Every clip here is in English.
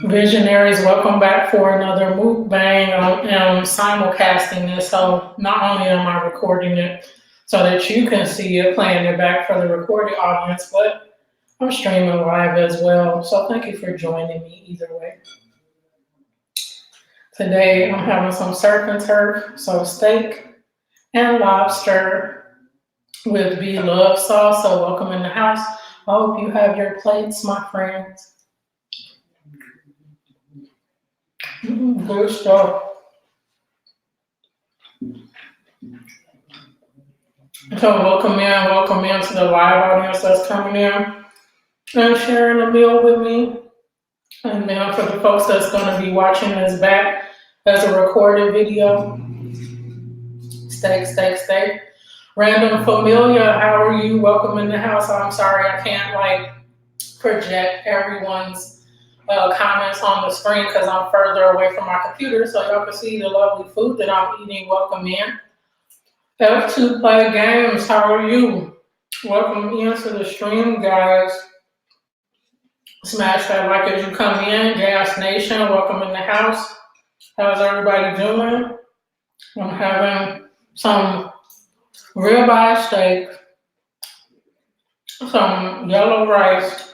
Visionaries, welcome back for another mukbang. I'm simulcasting this, so not only am I recording it so that you can see it, playing it back for the recorded audience, but I'm streaming live as well. So thank you for joining me either way. Today I'm having some surf and turf, so steak and lobster with Bloves sauce. So welcome in the house. I hope you have your plates, my friends. Good stuff. So welcome in to the live audience that's coming in and sharing a meal with me. And now for the folks that's going to be watching this back as a recorded video, steak. Random familiar, how are you? Welcome in the house. I'm sorry I can't project everyone's comments on the screen because I'm further away from my computer so y'all can see the lovely food that I'm eating. Welcome in. F2 Play Games, how are you? Welcome into the stream, guys. Smash that like as you come in. Gas Nation, welcome in the house. How's everybody doing? I'm having some ribeye steak, some yellow rice,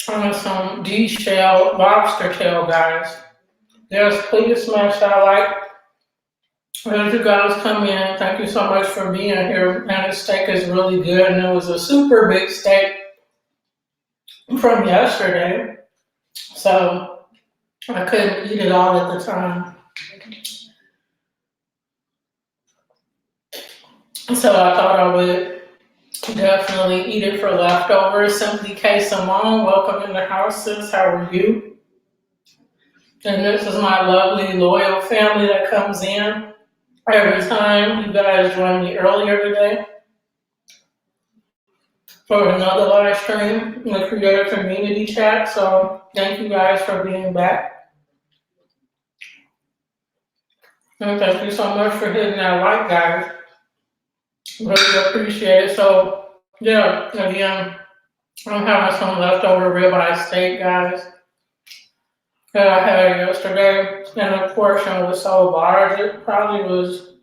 and some de-shelled lobster tail, guys. Yes, please smash that like. As you guys come in, thank you so much for being here. And the steak is really good, and it was a super big steak from yesterday, so I couldn't eat it all at the time. So I thought I would definitely eat it for leftovers. Simply K Simone, welcome in the house, sis. How are you? And this is my lovely, loyal family that comes in every time. You guys joined me earlier today for another live stream in the Creator Community Chat. So thank you guys for being back. And thank you so much for hitting that like, guys. Really appreciate it. So yeah, again, I'm having some leftover ribeye steak, guys, that I had yesterday, and the portion was so large. It probably was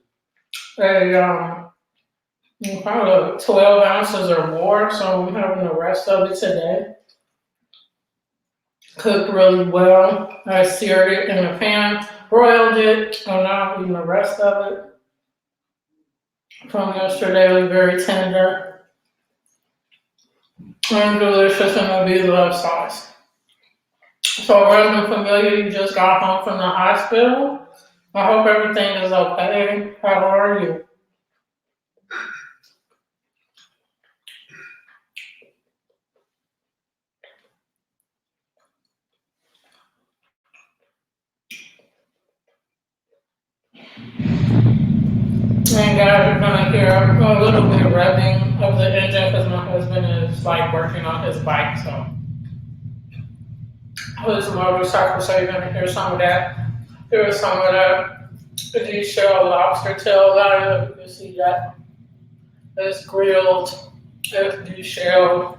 probably 12 ounces or more. So I'm having the rest of it today. Cooked really well. I seared it in a pan, broiled it, and now I'm eating the rest of it from yesterday. It was very tender and delicious, and it'll be love sauce. So, Reverend Familiar, you just got home from the hospital. I hope everything is okay. How are you? And guys, you're gonna hear a little bit of revving of the engine because my husband is working on his bike, so his motorcycle. So you're gonna hear some of that. Here's some of that. The shell lobster tail. You can see that it's grilled. It's de-shelled.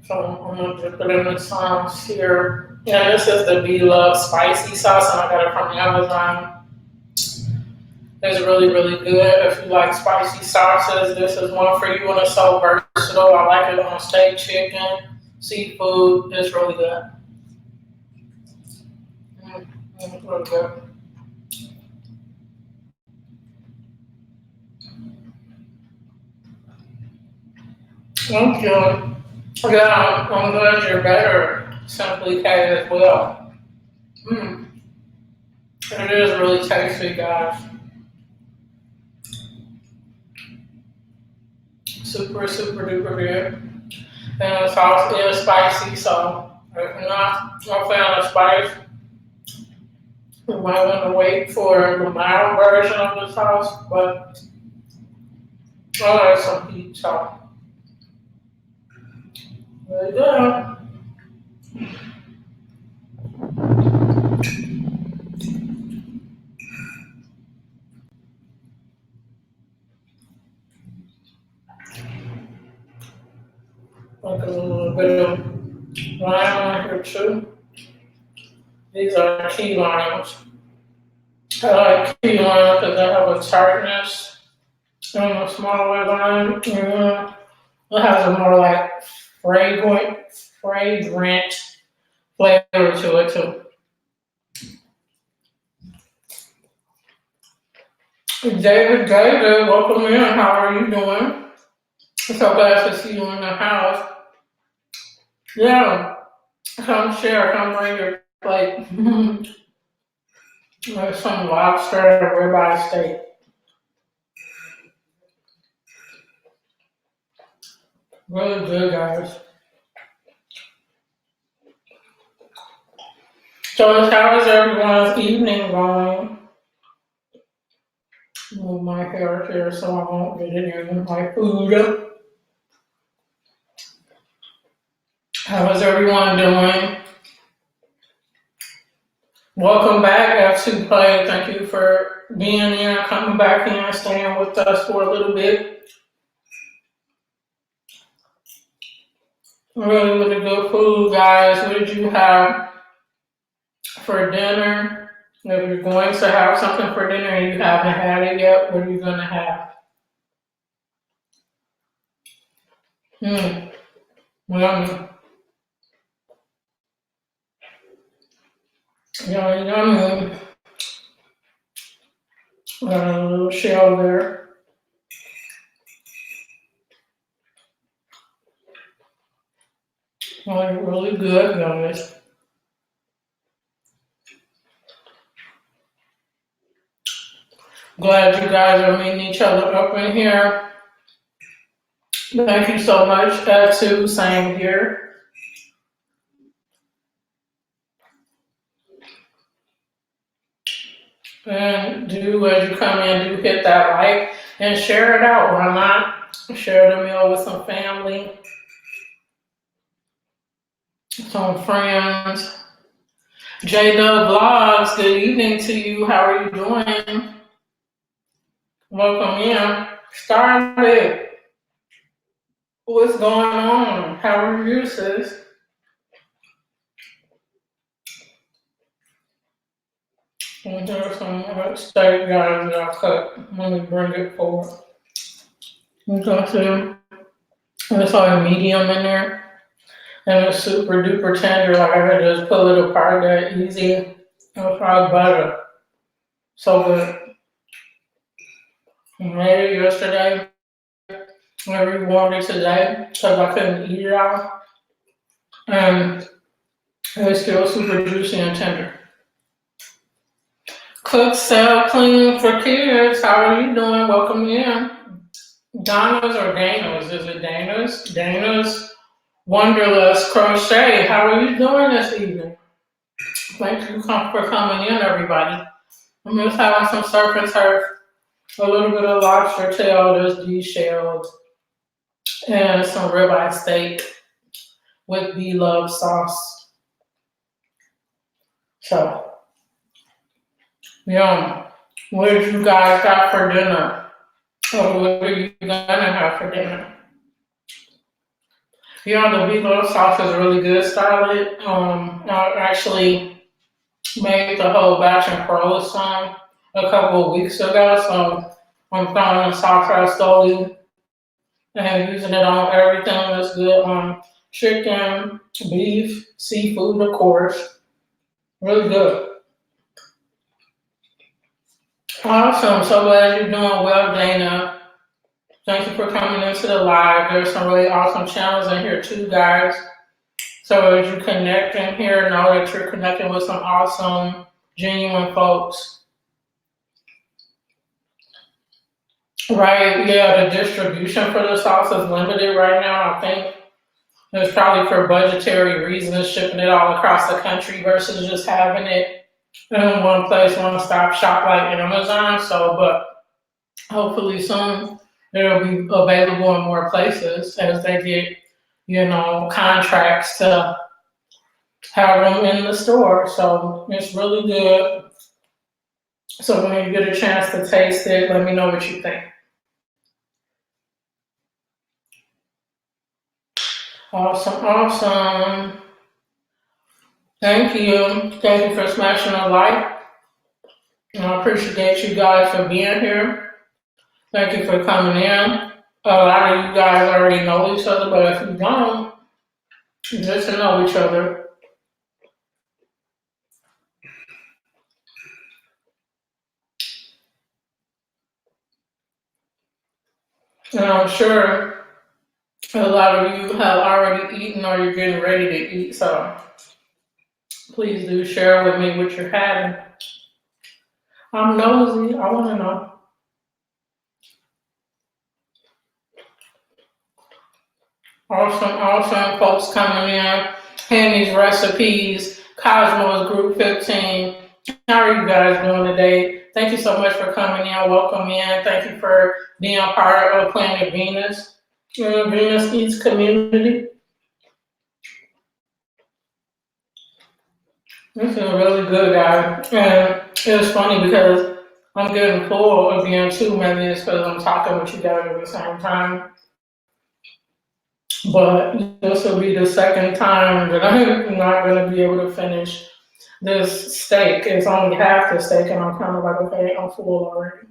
So I'm gonna dip it in the sauce here. Yeah, this is the Bloves spicy sauce, and I got it from Amazon. It's really, really good. If you like spicy sauces, this is one for you, and it's so versatile. I like it on steak, chicken, seafood. It's really good. It's really good. Thank you. Yeah, I'm glad you're better. Simply K as well. It is really tasty, guys. Super, super duper good. And the sauce is spicy, so if you're not a fan of spice, you might want to wait for the mild version of the sauce, but I like some heat, so there you go. Like a little bit of lime on here too. These are key limes. I like key lime because they have a tartness and a smaller lime. It has a more like fragrant flavor to it too. David, welcome in. How are you doing? So glad to see you in the house. Yeah, come share, come bring your plate. There's some lobster and ribeye steak. Really good, guys. So how is everyone's evening going? Move my hair here so I won't get it in my food. How is everyone doing? Welcome back, F2 Play. Thank you for being here, coming back in, staying with us for a little bit. Really, really good food, guys. What did you have for dinner? If you're going to have something for dinner and you haven't had it yet, what are you going to have? Yummy. Yummy. A little shell there. Really good, guys. Glad you guys are meeting each other up in here. Thank you so much, F2. Same here. And do as you come in, do hit that like and share it out. Why not? Share the meal with some family, some friends. J-Dub Bloves, good evening to you. How are you doing? Welcome in. Starlet, what's going on? How are you, sis? And here's some steak, guys, that I cut. Let me bring it forward. You can see it's like medium in there. And it's super duper tender. Like I could just pull it apart that easy. It's like butter. So good. I made it yesterday. I rewarmed it today because I couldn't eat it all. And it's still super juicy and tender. Cook, sell, clean for kids. How are you doing? Welcome in. Donna's or Dana's? Is it Dana's? Dana's Wonderlust Crochet. How are you doing this evening? Thank you for coming in, everybody. I'm just having some surf and turf, a little bit of lobster tail, there's de-shelled, and some ribeye steak with Bloves sauce. So, yum. What did you guys got for dinner? Or what are you gonna have for dinner? The Bloves sauce is really good, Starlet. I actually made the whole batch and froze some a couple of weeks ago, so I'm throwing the sauce out slowly and using it on everything that's good on chicken, beef, seafood, of course. Really good. Awesome. So glad you're doing well, Dana. Thank you for coming into the live. There's some really awesome channels in here too, guys. So as you connect in here, know that you're connecting with some awesome, genuine folks. Right, yeah, the distribution for the sauce is limited right now. I think it's probably for budgetary reasons, shipping it all across the country versus just having it in one place, one stop shop like Amazon. So, but hopefully soon it'll be available in more places as they get, contracts to have them in the store. So it's really good. So when you get a chance to taste it, let me know what you think. Awesome, awesome. Thank you. Thank you for smashing a like. I appreciate you guys for being here. Thank you for coming in. A lot of you guys already know each other, but if you don't, get to know each other. And I'm sure a lot of you have already eaten or you're getting ready to eat, so please do share with me what you're having. I'm nosy. I want to know. Awesome folks coming in, handing these recipes. Cosmos Group 15. How are you guys doing today? Thank you so much for coming in. Welcome in. Thank you for being a part of Planet Venus. Venus Eats community. This is really good, guys. And it's funny because I'm getting full again too. Maybe it's because I'm talking with you guys at the same time. But this will be the second time that I'm not going to be able to finish this steak. It's only half the steak, and I'm kind of like, okay, I'm full already.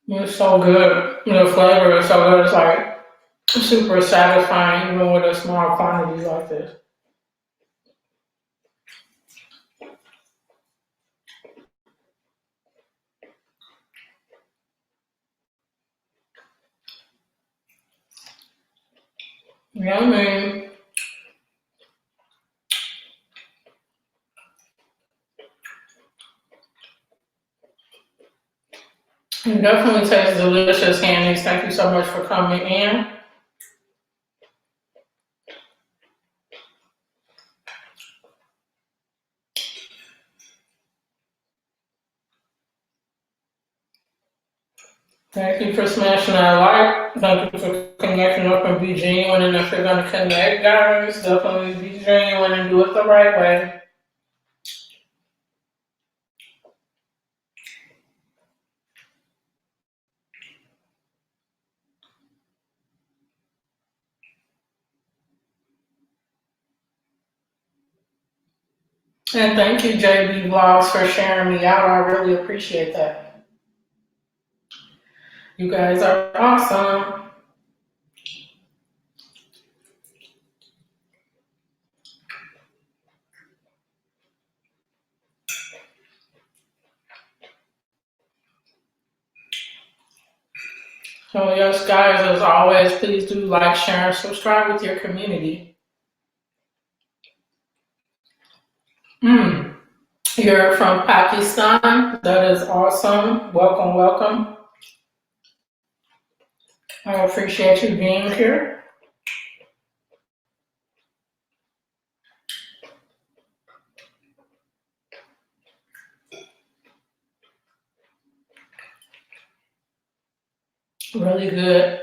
It's so good. The flavor is so good. It's like super satisfying, even with a small quantity like this. Yeah, I mean, it definitely tastes delicious, Hannies. Thank you so much for coming in. Thank you for smashing that like. Thank you for connecting up and be genuine. And if you're going to connect, guys, definitely be genuine and do it the right way. And thank you, JB Vlogs, for sharing me out. I really appreciate that. You guys are awesome. So yes, guys, as always, please do like, share, and subscribe with your community. You're from Pakistan. That is awesome. Welcome, welcome. I appreciate you being here. Really good.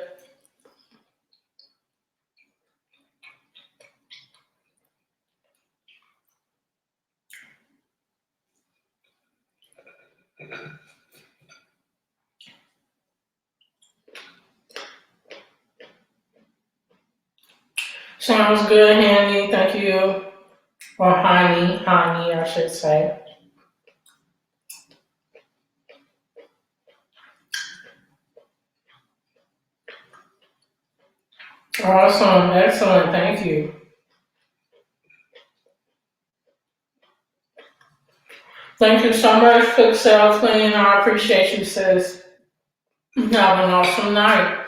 Sounds good, Handy. Thank you. Or Honey, I should say. Awesome. Excellent. Thank you. Thank you so much, Pixel Clean. I appreciate you, sis. Have an awesome night.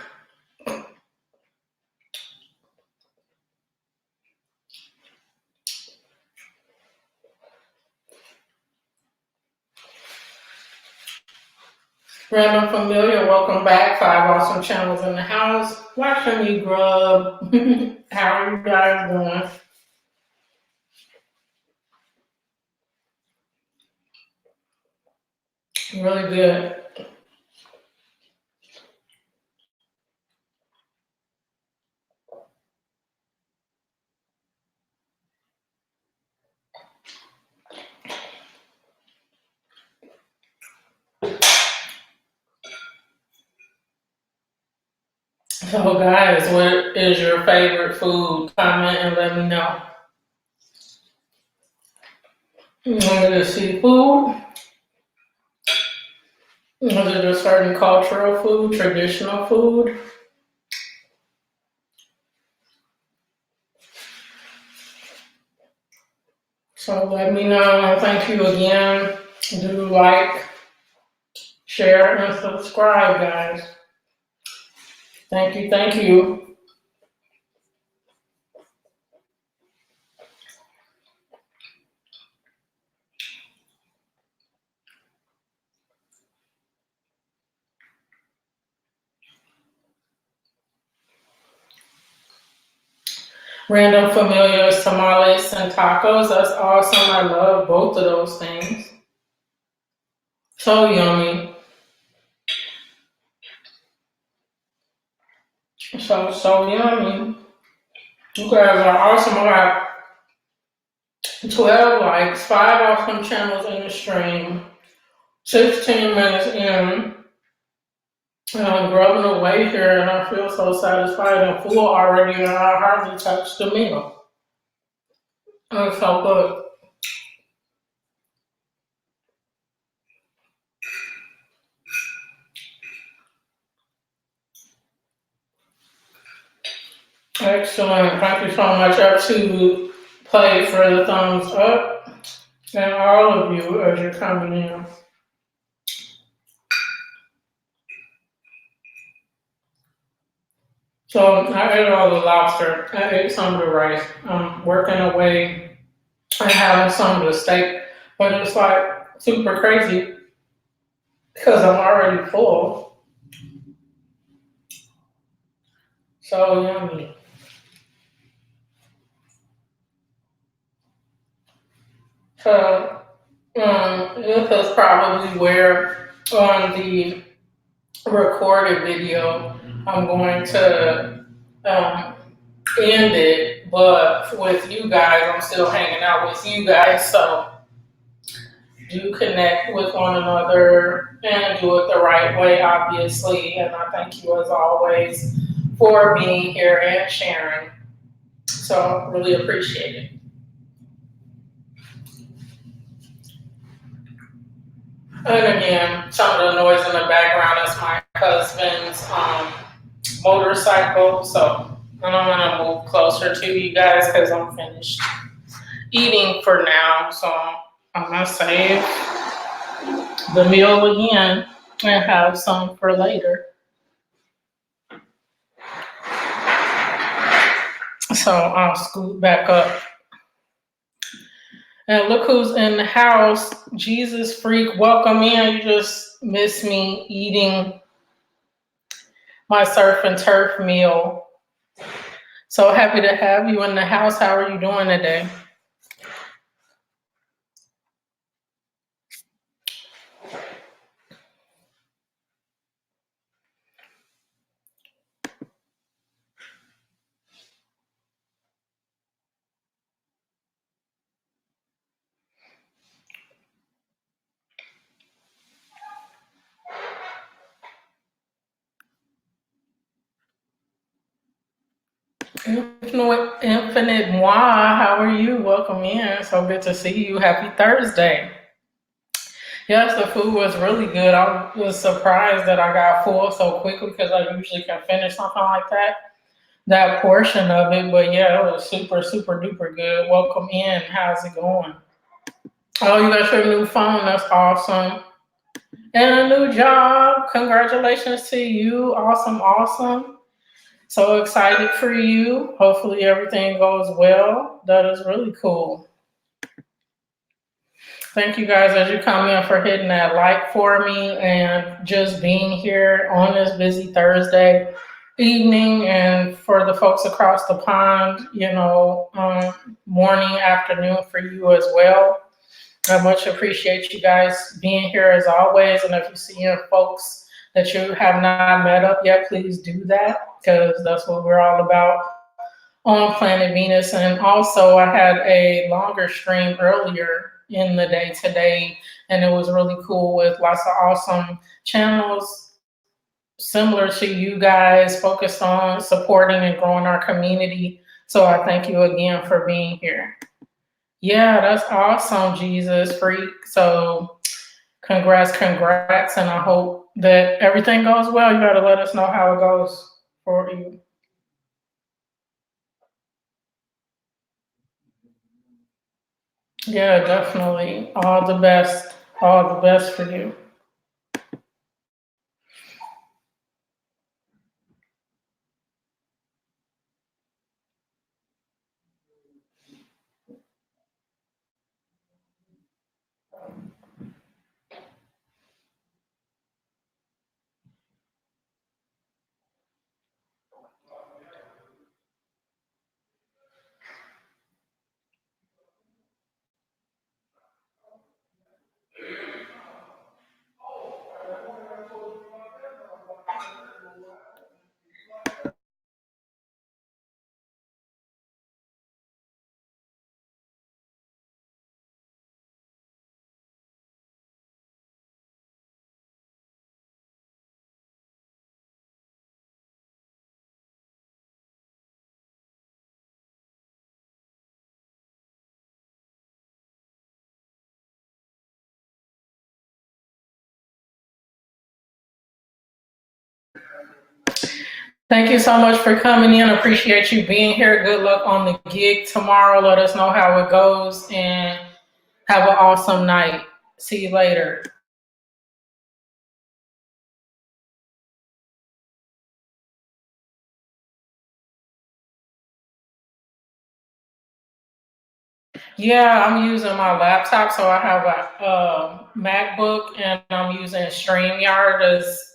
Random Familiar, welcome back. 5 awesome channels in the house. Watching me grub. How are you guys doing? Really good. So guys, what is your favorite food? Comment and let me know. Is it a seafood? Is it a certain cultural food, traditional food? So let me know, and thank you again. Do like, share, and subscribe, guys. Thank you, thank you. Random familiars, tamales, and tacos. That's awesome. I love both of those things. So yummy. So yummy. You guys are awesome. I got 12 likes, 5 awesome channels in the stream, 16 minutes in, and I'm grubbing away here, and I feel so satisfied and full already, and I hardly touched the meal. It's so good. Excellent. Thank you so much. F2 play for the thumbs up, and all of you as you're coming in. So I ate all the lobster. I ate some of the rice. I'm working away and having some of the steak, but it's like super crazy because I'm already full. So yummy. So this is probably where on the recorded video I'm going to end it, but with you guys, I'm still hanging out with you guys, so do connect with one another and do it the right way, obviously. And I thank you as always for being here and sharing. So really appreciate it. And again, some of the noise in the background is my husband's motorcycle. So I don't want to move closer to you guys because I'm finished eating for now. So I'm gonna save the meal again and have some for later. So I'll scoot back up. And look who's in the house. Jesus Freak, welcome in. You just missed me eating my surf and turf meal. So happy to have you in the house. How are you doing today? Infinite Moi, how are you? Welcome in. So good to see you. Happy Thursday. Yes, the food was really good. I was surprised that I got full so quickly because I usually can finish something like that portion of it. But yeah, it was super, super duper good. Welcome in. How's it going? Oh, you got your new phone. That's awesome. And a new job. Congratulations to you. Awesome, awesome. So excited for you. Hopefully everything goes well. That is really cool. Thank you guys as you come in for hitting that like for me and just being here on this busy Thursday evening, and for the folks across the pond, morning, afternoon for you as well. I much appreciate you guys being here as always. And if you see folks that you have not met up yet, please do that because that's what we're all about on Planet Venus. And also I had a longer stream earlier in the day today, and it was really cool with lots of awesome channels similar to you guys, focused on supporting and growing our community. So I thank you again for being here. Yeah, that's awesome, Jesus Freak. So congrats, and I hope that everything goes well. You gotta let us know how it goes for you. Yeah, definitely. All the best. All the best for you. Thank you so much for coming in. Appreciate you being here. Good luck on the gig tomorrow. Let us know how it goes and have an awesome night. See you later. Yeah, I'm using my laptop, so I have a MacBook, and I'm using StreamYard as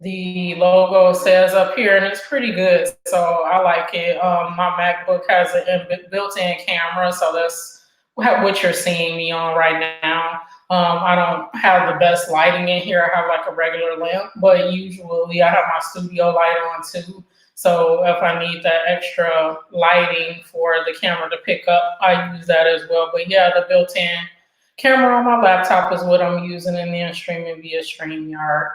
the logo says up here, and it's pretty good. So I like it. My MacBook has a built-in camera, so that's what you're seeing me on right now. I don't have the best lighting in here. I have like a regular lamp, but usually I have my studio light on too. So if I need that extra lighting for the camera to pick up, I use that as well. But yeah, the built-in camera on my laptop is what I'm using, and then streaming via StreamYard.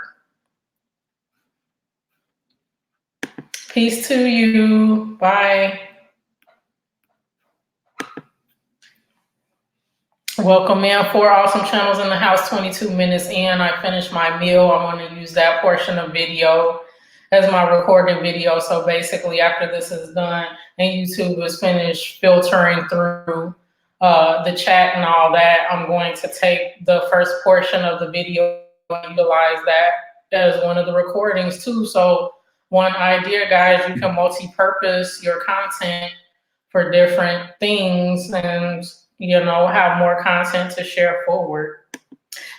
Peace to you. Bye. Welcome in. Four awesome channels in the house. 22 minutes in. I finished my meal. I want to use that portion of video as my recorded video. So basically, after this is done and YouTube is finished filtering through the chat and all that, I'm going to take the first portion of the video and utilize that as one of the recordings too. So one idea, guys, you can multi-purpose your content for different things, and have more content to share forward.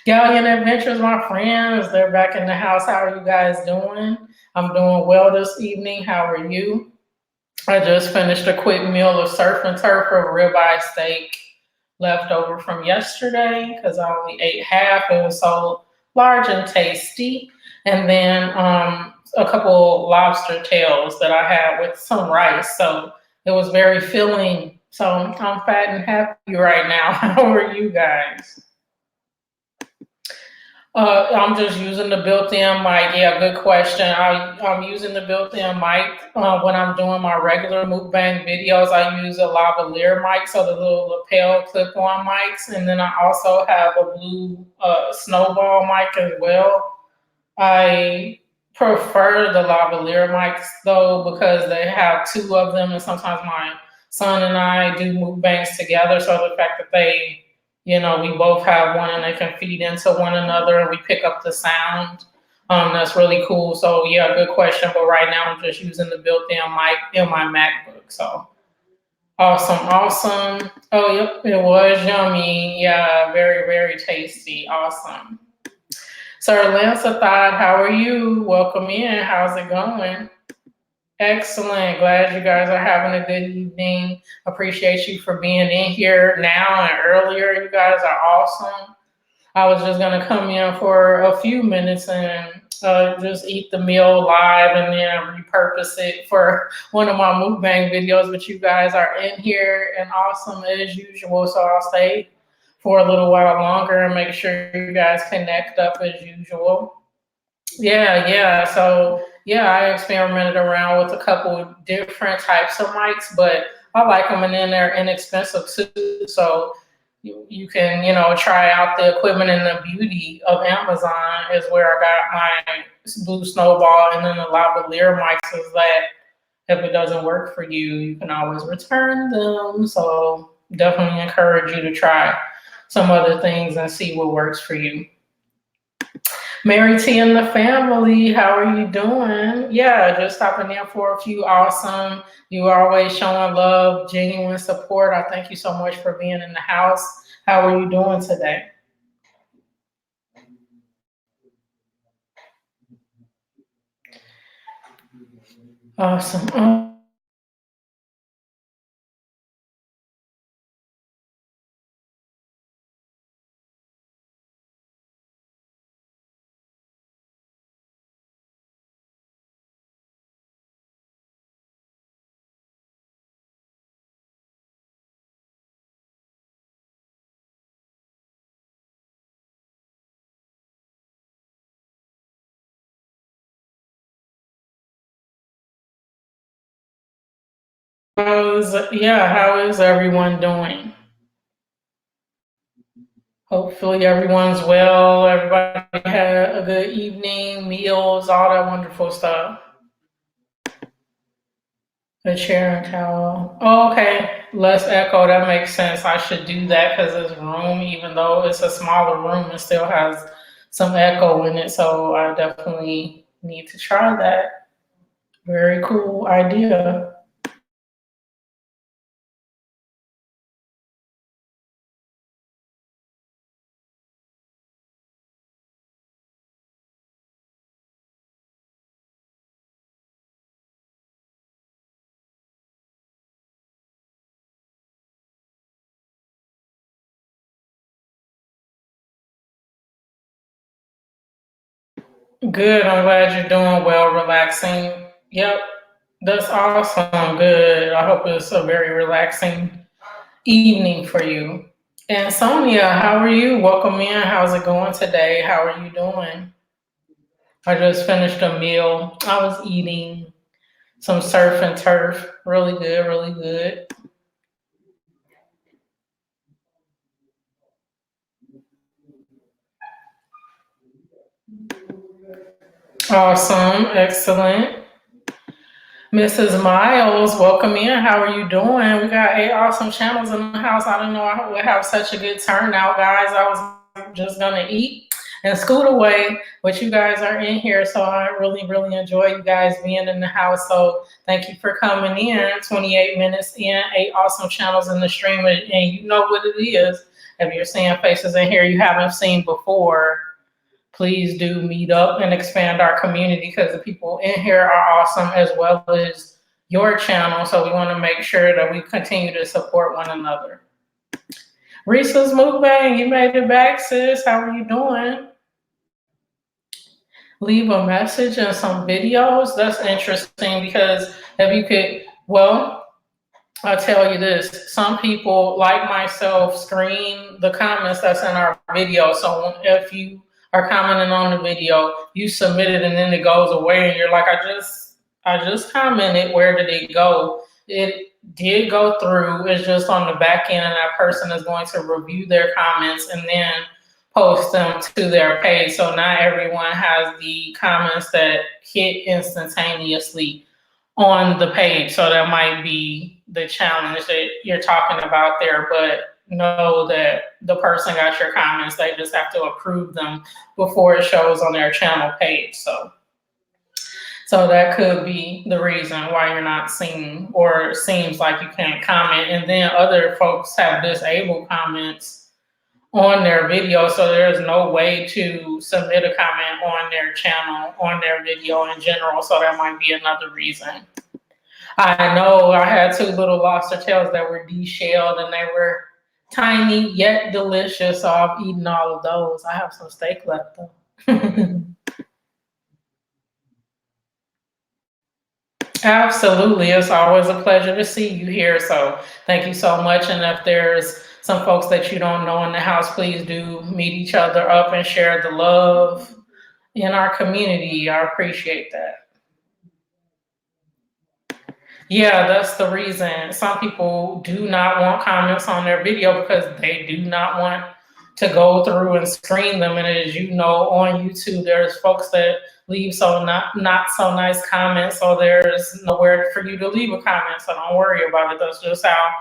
Galleon Adventures, my friends, they're back in the house. How are you guys doing? I'm doing well this evening. How are you? I just finished a quick meal of surf and turf or ribeye steak left over from yesterday because I only ate half. It was so large and tasty. And then a couple lobster tails that I had with some rice. So it was very filling. So I'm fat and happy right now. How are you guys? I'm just using the built-in mic. Yeah, good question. I'm using the built-in mic when I'm doing my regular mukbang videos. I use a lavalier mic, so the little lapel clip-on mics, and then I also have a blue snowball mic as well. I prefer the lavalier mics though because they have two of them, and sometimes my son and I do mukbangs together. So the fact that we both have one and they can feed into one another and we pick up the sound. That's really cool. So yeah, good question. But right now I'm just using the built-in mic in my MacBook. So awesome. Oh, yep, it was yummy. Yeah, very, very tasty. Awesome. Sir Lancelot, how are you? Welcome in. How's it going? Excellent. Glad you guys are having a good evening. Appreciate you for being in here now and earlier. You guys are awesome. I was just going to come in for a few minutes and just eat the meal live and then repurpose it for one of my mukbang videos. But you guys are in here and awesome as usual. So I'll stay for a little while longer and make sure you guys connect up as usual. Yeah. So yeah, I experimented around with a couple different types of mics, but I like them, and then they're inexpensive too. So you can try out the equipment, and the beauty of Amazon is where I got my Blue Snowball and then the lavalier mics is that if it doesn't work for you, you can always return them. So definitely encourage you to try some other things and see what works for you. Mary T and the family, how are you doing? Yeah, just stopping in for a few awesome. You are always showing love, genuine support. I thank you so much for being in the house. How are you doing today? Awesome. How is everyone doing? Hopefully everyone's well. Everybody had a good evening, meals, all that wonderful stuff. A chair and towel. Oh, okay. Less echo. That makes sense. I should do that because this room, even though it's a smaller room, it still has some echo in it. So I definitely need to try that. Very cool idea. Good. I'm glad you're doing well, relaxing. Yep. That's awesome. Good. I hope it's a very relaxing evening for you. And Sonia, how are you? Welcome in. How's it going today? How are you doing? I just finished a meal. I was eating some surf and turf. Really good, really good. Awesome, excellent. Mrs. Miles, welcome in. How are you doing? We got 8 awesome channels in the house. I didn't know I would have such a good turnout, guys. I was just gonna eat and scoot away, but you guys are in here, so I really, really enjoy you guys being in the house. So thank you for coming in. 28 minutes in, 8 awesome channels in the stream, and you know what it is. If you're seeing faces in here you haven't seen before, please do meet up and expand our community because the people in here are awesome as well as your channel. So we want to make sure that we continue to support one another. Risa's Mukbang, you made it back, sis. How are you doing? Leave a message and some videos. That's interesting because if you could, well, I'll tell you this, some people, like myself, screen the comments that's in our video. So if you are commenting on the video, you submit it and then it goes away and you're like, I just commented, where did it go? It did go through, it's just on the back end and that person is going to review their comments and then post them to their page. So not everyone has the comments that hit instantaneously on the page. So that might be the challenge that you're talking about there, but know that the person got your comments. They just have to approve them before it shows on their channel page. So that could be the reason why you're not seeing, or it seems like you can't comment. And then other folks have disabled comments on their video, so there's no way to submit a comment on their channel, on their video in general. So that might be another reason. I know I had 2 little lobster tails that were deshelled and they were tiny yet delicious. So I've eaten all of those. I have some steak left though. Absolutely. It's always a pleasure to see you here. So thank you so much. And if there's some folks that you don't know in the house, please do meet each other up and share the love in our community. I appreciate that. Yeah, that's the reason. Some people do not want comments on their video because they do not want to go through and screen them. And as you know, on YouTube, there's folks that leave not so nice comments, so there's nowhere for you to leave a comment. So don't worry about it. That's just how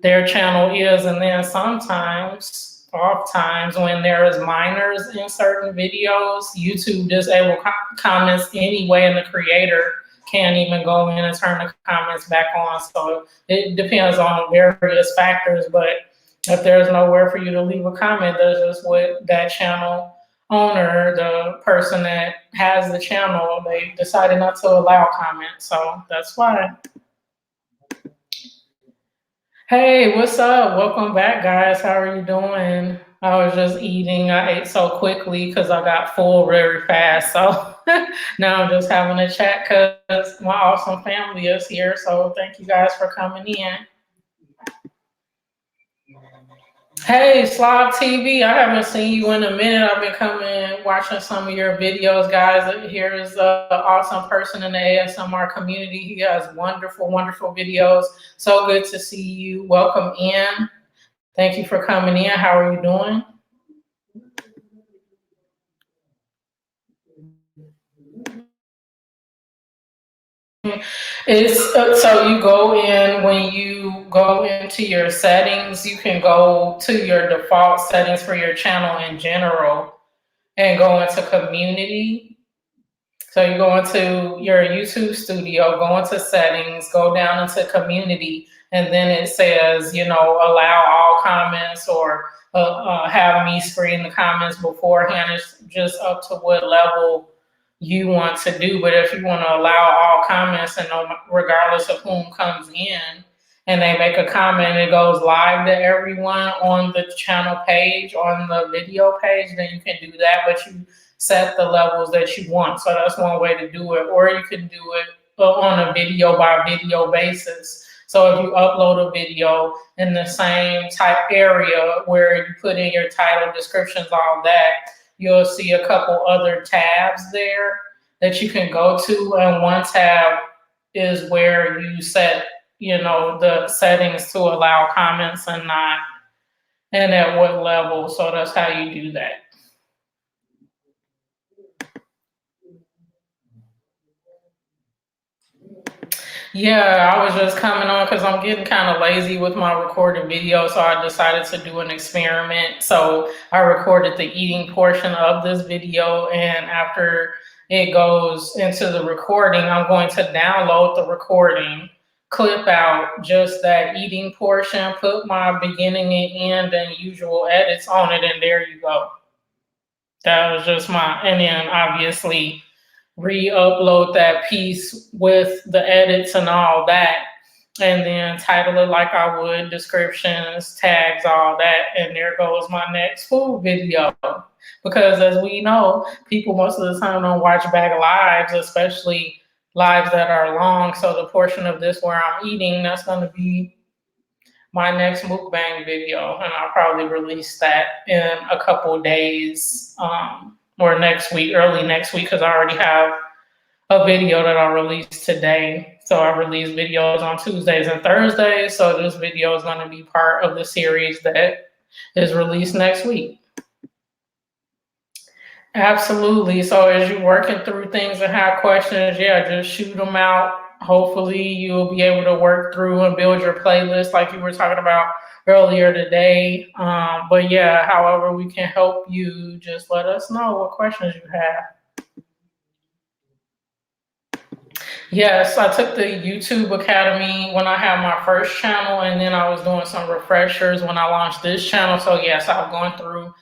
their channel is. And then sometimes, oftentimes, when there is minors in certain videos, YouTube disable comments anyway, and the creator can't even go in and turn the comments back on. So it depends on various factors. But if there's nowhere for you to leave a comment, that's just what that channel owner, the person that has the channel, they decided not to allow comments. So that's why. Hey, what's up? Welcome back, guys. How are you doing? I was just eating. I ate so quickly because I got full very fast. So now I'm just having a chat because my awesome family is here. So thank you guys for coming in. Hey, Slav TV, I haven't seen you in a minute. I've been coming, watching some of your videos, guys. Here's an awesome person in the ASMR community. He has wonderful, wonderful videos. So good to see you. Welcome in. Thank you for coming in. How are you doing? So you go in, when you go into your settings, you can go to your default settings for your channel in general and go into community. So you go into your YouTube studio, go into settings, go down into community, and then it says, allow all comments, or have me screen the comments beforehand. It's just up to what level you want to do. But if you want to allow all comments, and regardless of whom comes in, and they make a comment, it goes live to everyone on the channel page, on the video page, then you can do that. But you set the levels that you want. So that's one way to do it. Or you can do it on a video by video basis. So if you upload a video in the same type area where you put in your title, descriptions, all that, you'll see a couple other tabs there that you can go to. And one tab is where you set, the settings to allow comments and not, and at what level. So that's how you do that. Yeah, I was just coming on because I'm getting kind of lazy with my recorded video, so I decided to do an experiment. So I recorded the eating portion of this video, and after it goes into the recording, I'm going to download the recording, clip out just that eating portion, put my beginning and end and usual edits on it, and there you go. That was just and then obviously re-upload that piece with the edits and all that, and then title it like I would, descriptions, tags, all that, and there goes my next food video. Because as we know, people most of the time don't watch back lives, especially lives that are long. So the portion of this where I'm eating, that's going to be my next mukbang video, and I'll probably release that in a couple days, or next week, early next week, because I already have a video that I released today. So I release videos on Tuesdays and Thursdays. So this video is going to be part of the series that is released next week. Absolutely. So as you're working through things and have questions, yeah, just shoot them out. Hopefully you'll be able to work through and build your playlist like you were talking about earlier today. But yeah, however we can help you, just let us know what questions you have. Yes, I took the YouTube Academy when I had my first channel, and then I was doing some refreshers when I launched this channel. So yes, I've gone through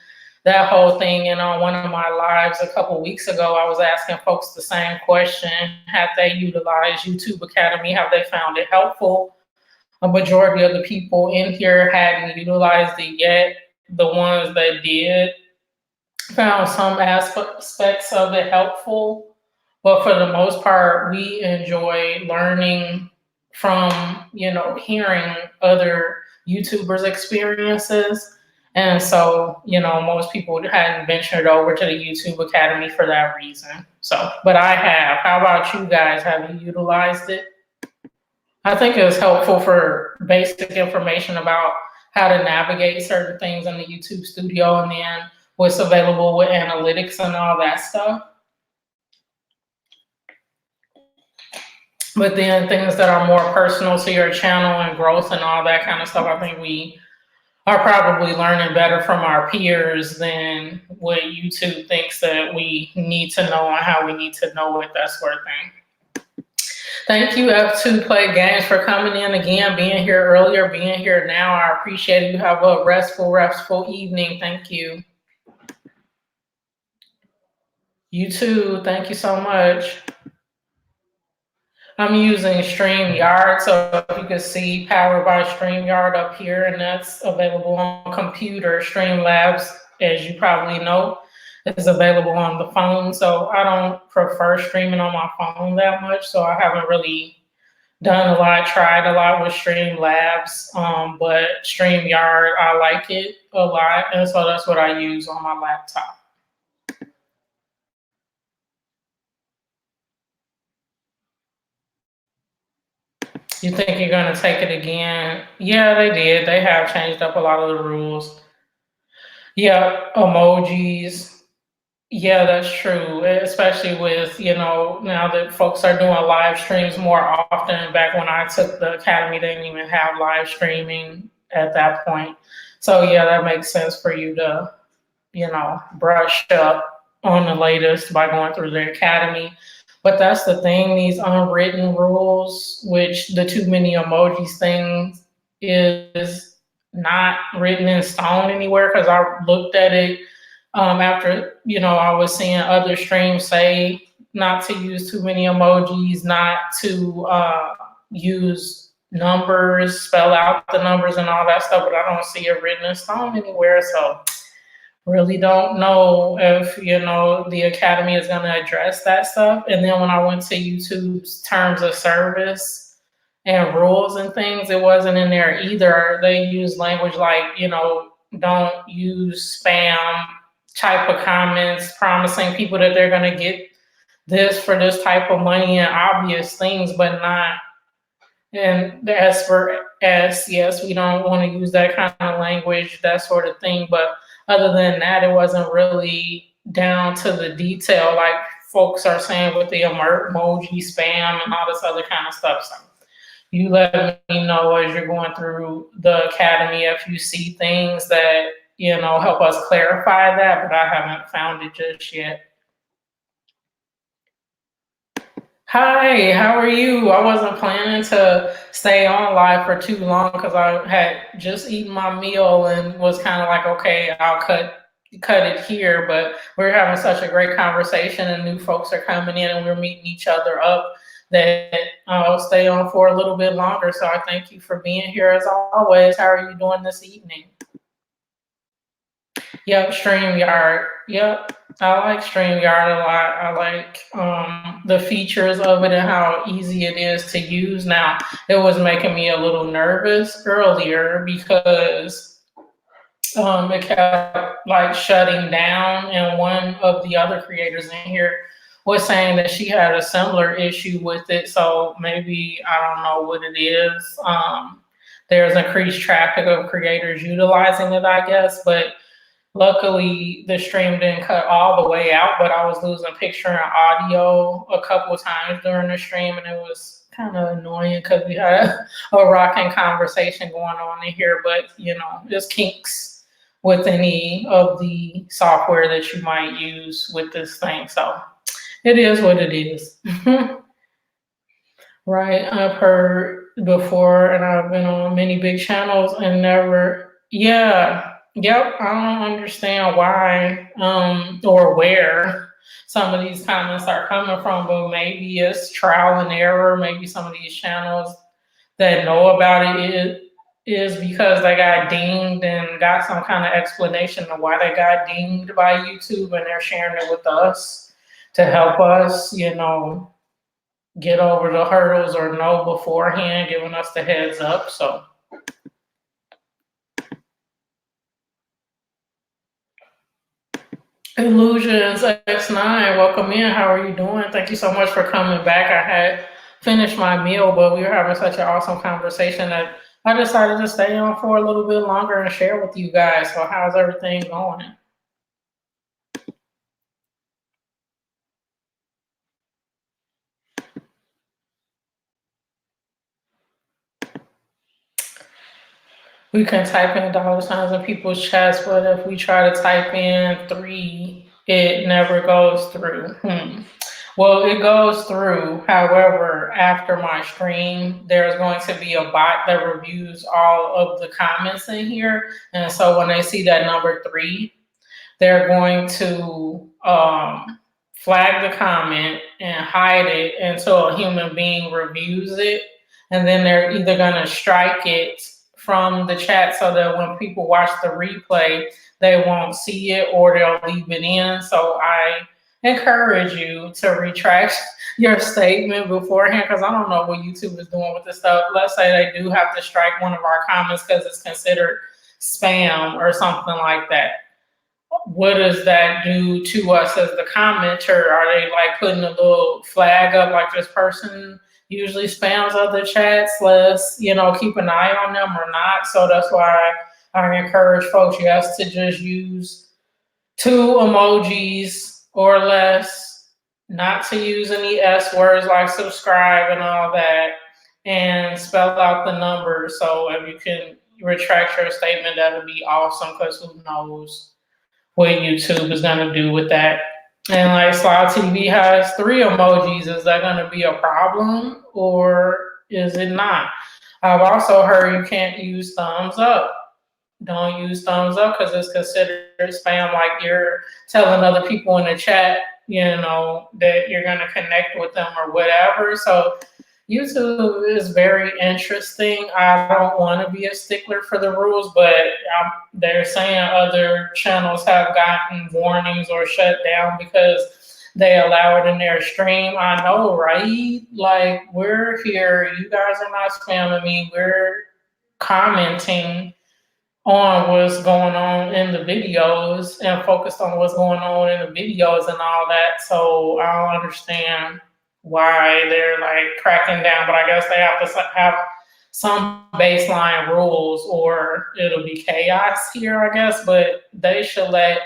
that whole thing. And on one of my lives a couple weeks ago, I was asking folks the same question. Have they utilized YouTube Academy? Have they found it helpful? A majority of the people in here hadn't utilized it yet. The ones that did found some aspects of it helpful, but for the most part, we enjoy learning from, hearing other YouTubers' experiences. And so, most people hadn't ventured over to the YouTube Academy for that reason. So, but I have. How about you guys? Have you utilized it? I think it was helpful for basic information about how to navigate certain things in the YouTube studio and then what's available with analytics and all that stuff. But then things that are more personal to your channel and growth and all that kind of stuff, I think we are probably learning better from our peers than what YouTube thinks that we need to know and how we need to know it, that sort of thing. Thank you, F2 Play Games, for coming in again, being here earlier, being here now. I appreciate it. You have a restful evening. Thank you. You too. Thank you so much. I'm using StreamYard, so if you can see powered by StreamYard up here, and that's available on computer. Streamlabs, as you probably know, is available on the phone. So I don't prefer streaming on my phone that much, so I haven't really done a lot, tried a lot with Streamlabs, but StreamYard, I like it a lot, and so that's what I use on my laptop. You think you're gonna take it again? Yeah, they did. They have changed up a lot of the rules. Yeah, emojis. Yeah, that's true. Especially with, now that folks are doing live streams more often. Back when I took the academy, they didn't even have live streaming at that point. So yeah, that makes sense for you to, brush up on the latest by going through the academy. But that's the thing, these unwritten rules, which the too many emojis thing is not written in stone anywhere, because I looked at it after, I was seeing other streams say not to use too many emojis, not to use numbers, spell out the numbers and all that stuff, but I don't see it written in stone anywhere. So really don't know if the academy is going to address that stuff. And then when I went to YouTube's terms of service and rules and things, it wasn't in there either. They use language like, don't use spam type of comments promising people that they're going to get this for this type of money and obvious things, but not. And as for S, yes, we don't want to use that kind of language, that sort of thing. But other than that, it wasn't really down to the detail like folks are saying with the emoji spam and all this other kind of stuff. So you let me know as you're going through the academy if you see things that, help us clarify that, but I haven't found it just yet. Hi, how are you? I wasn't planning to stay on live for too long because I had just eaten my meal and was kind of like, okay, I'll cut it here. But we're having such a great conversation and new folks are coming in and we're meeting each other up that I'll stay on for a little bit longer. So I thank you for being here as always. How are you doing this evening? Yep, StreamYard. Yep, I like StreamYard a lot. I like the features of it and how easy it is to use. Now, it was making me a little nervous earlier because it kept like shutting down, and one of the other creators in here was saying that she had a similar issue with it. So maybe I don't know what it is. There's increased traffic of creators utilizing it, I guess, but luckily, the stream didn't cut all the way out, but I was losing picture and audio a couple of times during the stream, and it was kind of annoying because we had a rocking conversation going on in here, but, just kinks with any of the software that you might use with this thing. So it is what it is. Right, I've heard before, and I've been on many big channels and never, yeah. Yep, I don't understand why or where some of these comments are coming from, but maybe it's trial and error. Maybe some of these channels that know about it is because they got dinged and got some kind of explanation of why they got dinged by YouTube, and they're sharing it with us to help us, get over the hurdles or know beforehand, giving us the heads up. So Illusions X9, welcome in. How are you doing? Thank you so much for coming back. I had finished my meal, but we were having such an awesome conversation that I decided to stay on for a little bit longer and share with you guys. So, how's everything going? We can type in dollar signs in people's chats, but if we try to type in three, it never goes through. Well, it goes through. However, after my stream, there's going to be a bot that reviews all of the comments in here. And so when they see that number three, they're going to flag the comment and hide it until a human being reviews it. And then they're either going to strike it from the chat so that when people watch the replay, they won't see it or they'll leave it in. So I encourage you to retract your statement beforehand because I don't know what YouTube is doing with this stuff. Let's say they do have to strike one of our comments because it's considered spam or something like that. What does that do to us as the commenter? Are they like putting a little flag up like this person usually spams other chats? Let's, keep an eye on them or not. So that's why I encourage folks, yes, to just use two emojis or less, not to use any S words like subscribe and all that, and spell out the numbers. So if you can retract your statement, that would be awesome because who knows what YouTube is going to do with that. And like Slide TV has three emojis. Is that going to be a problem or is it not? I've also heard you can't use thumbs up. Don't use thumbs up because it's considered spam, like you're telling other people in the chat, that you're going to connect with them or whatever. So YouTube is very interesting. I don't want to be a stickler for the rules, but they're saying other channels have gotten warnings or shut down because they allow it in their stream. I know, right? Like, we're here. You guys are not spamming me. We're commenting on what's going on in the videos and focused on what's going on in the videos and all that. So I don't understand why they're like cracking down, but I guess they have to have some baseline rules or it'll be chaos here, I guess. But they should let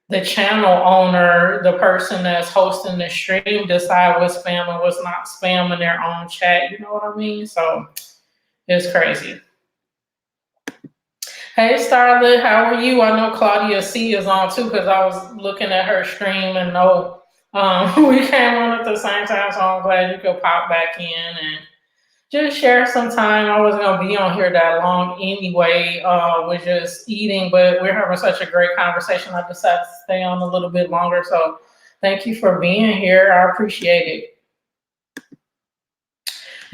the channel owner, the person that's hosting the stream, decide what's spam and what's not spam in their own chat. You know what I mean? So it's crazy. Hey Starlet, how are you? I know Claudia C is on too because I was looking at her stream and know we came on at the same time, so I'm glad you could pop back in and just share some time. I wasn't gonna be on here that long anyway, with just eating, but we're having such a great conversation. I decided to stay on a little bit longer. So thank you for being here. I appreciate it.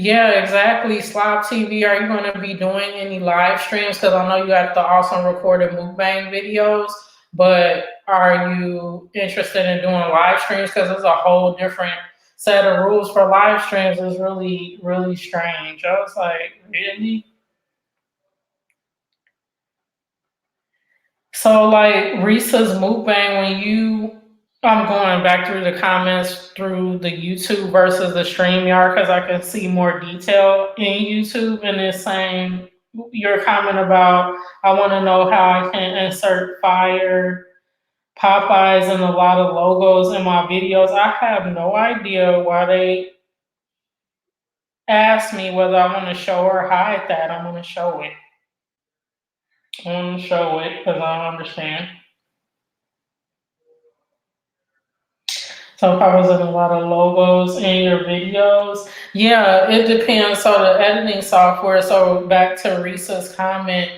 Yeah, exactly. Slob TV, are you going to be doing any live streams? Because I know you got the awesome recorded mukbang videos, but are you interested in doing live streams? Because it's a whole different set of rules for live streams. It's really, really strange. I was like, really? So like Risa's mukbang, I'm going back through the comments through the YouTube versus the StreamYard because I can see more detail in YouTube and it's saying your comment about I want to know how I can insert fire, Popeyes, and a lot of logos in my videos. I have no idea why they asked me whether I want to show or hide that. I'm going to show it. I'm going to show it because I don't understand. So if I was in a lot of logos in your videos, yeah, it depends. So the editing software, so back to Risa's comment,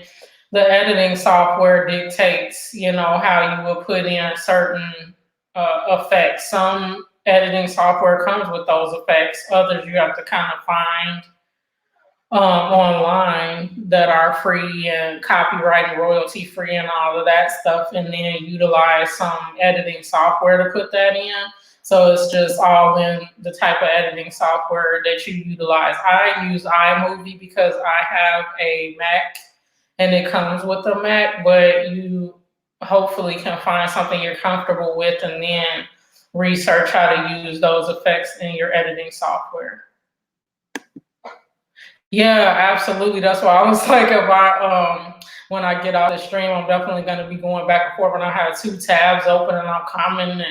the editing software dictates, how you will put in certain effects. Some editing software comes with those effects. Others you have to kind of find online that are free and copyright and royalty free and all of that stuff, and then utilize some editing software to put that in. So it's just all in the type of editing software that you utilize. I use iMovie because I have a Mac and it comes with a Mac, but hopefully can find something you're comfortable with and then research how to use those effects in your editing software. Yeah, absolutely. That's why I was like, if when I get off the stream, I'm definitely going to be going back and forth. And I have two tabs open, and I'm commenting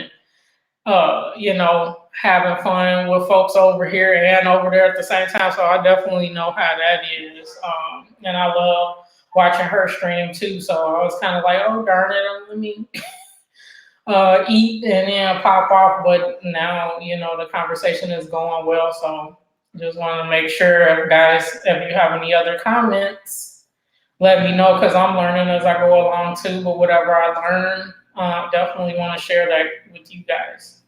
and having fun with folks over here and over there at the same time. So I definitely know how that is. And I love watching her stream too. So I was kind of like, oh darn it, let me eat and then pop off. But now, the conversation is going well. So just want to make sure, guys, if you have any other comments, let me know, because I'm learning as I go along too. But whatever I learn, definitely want to share that with you guys.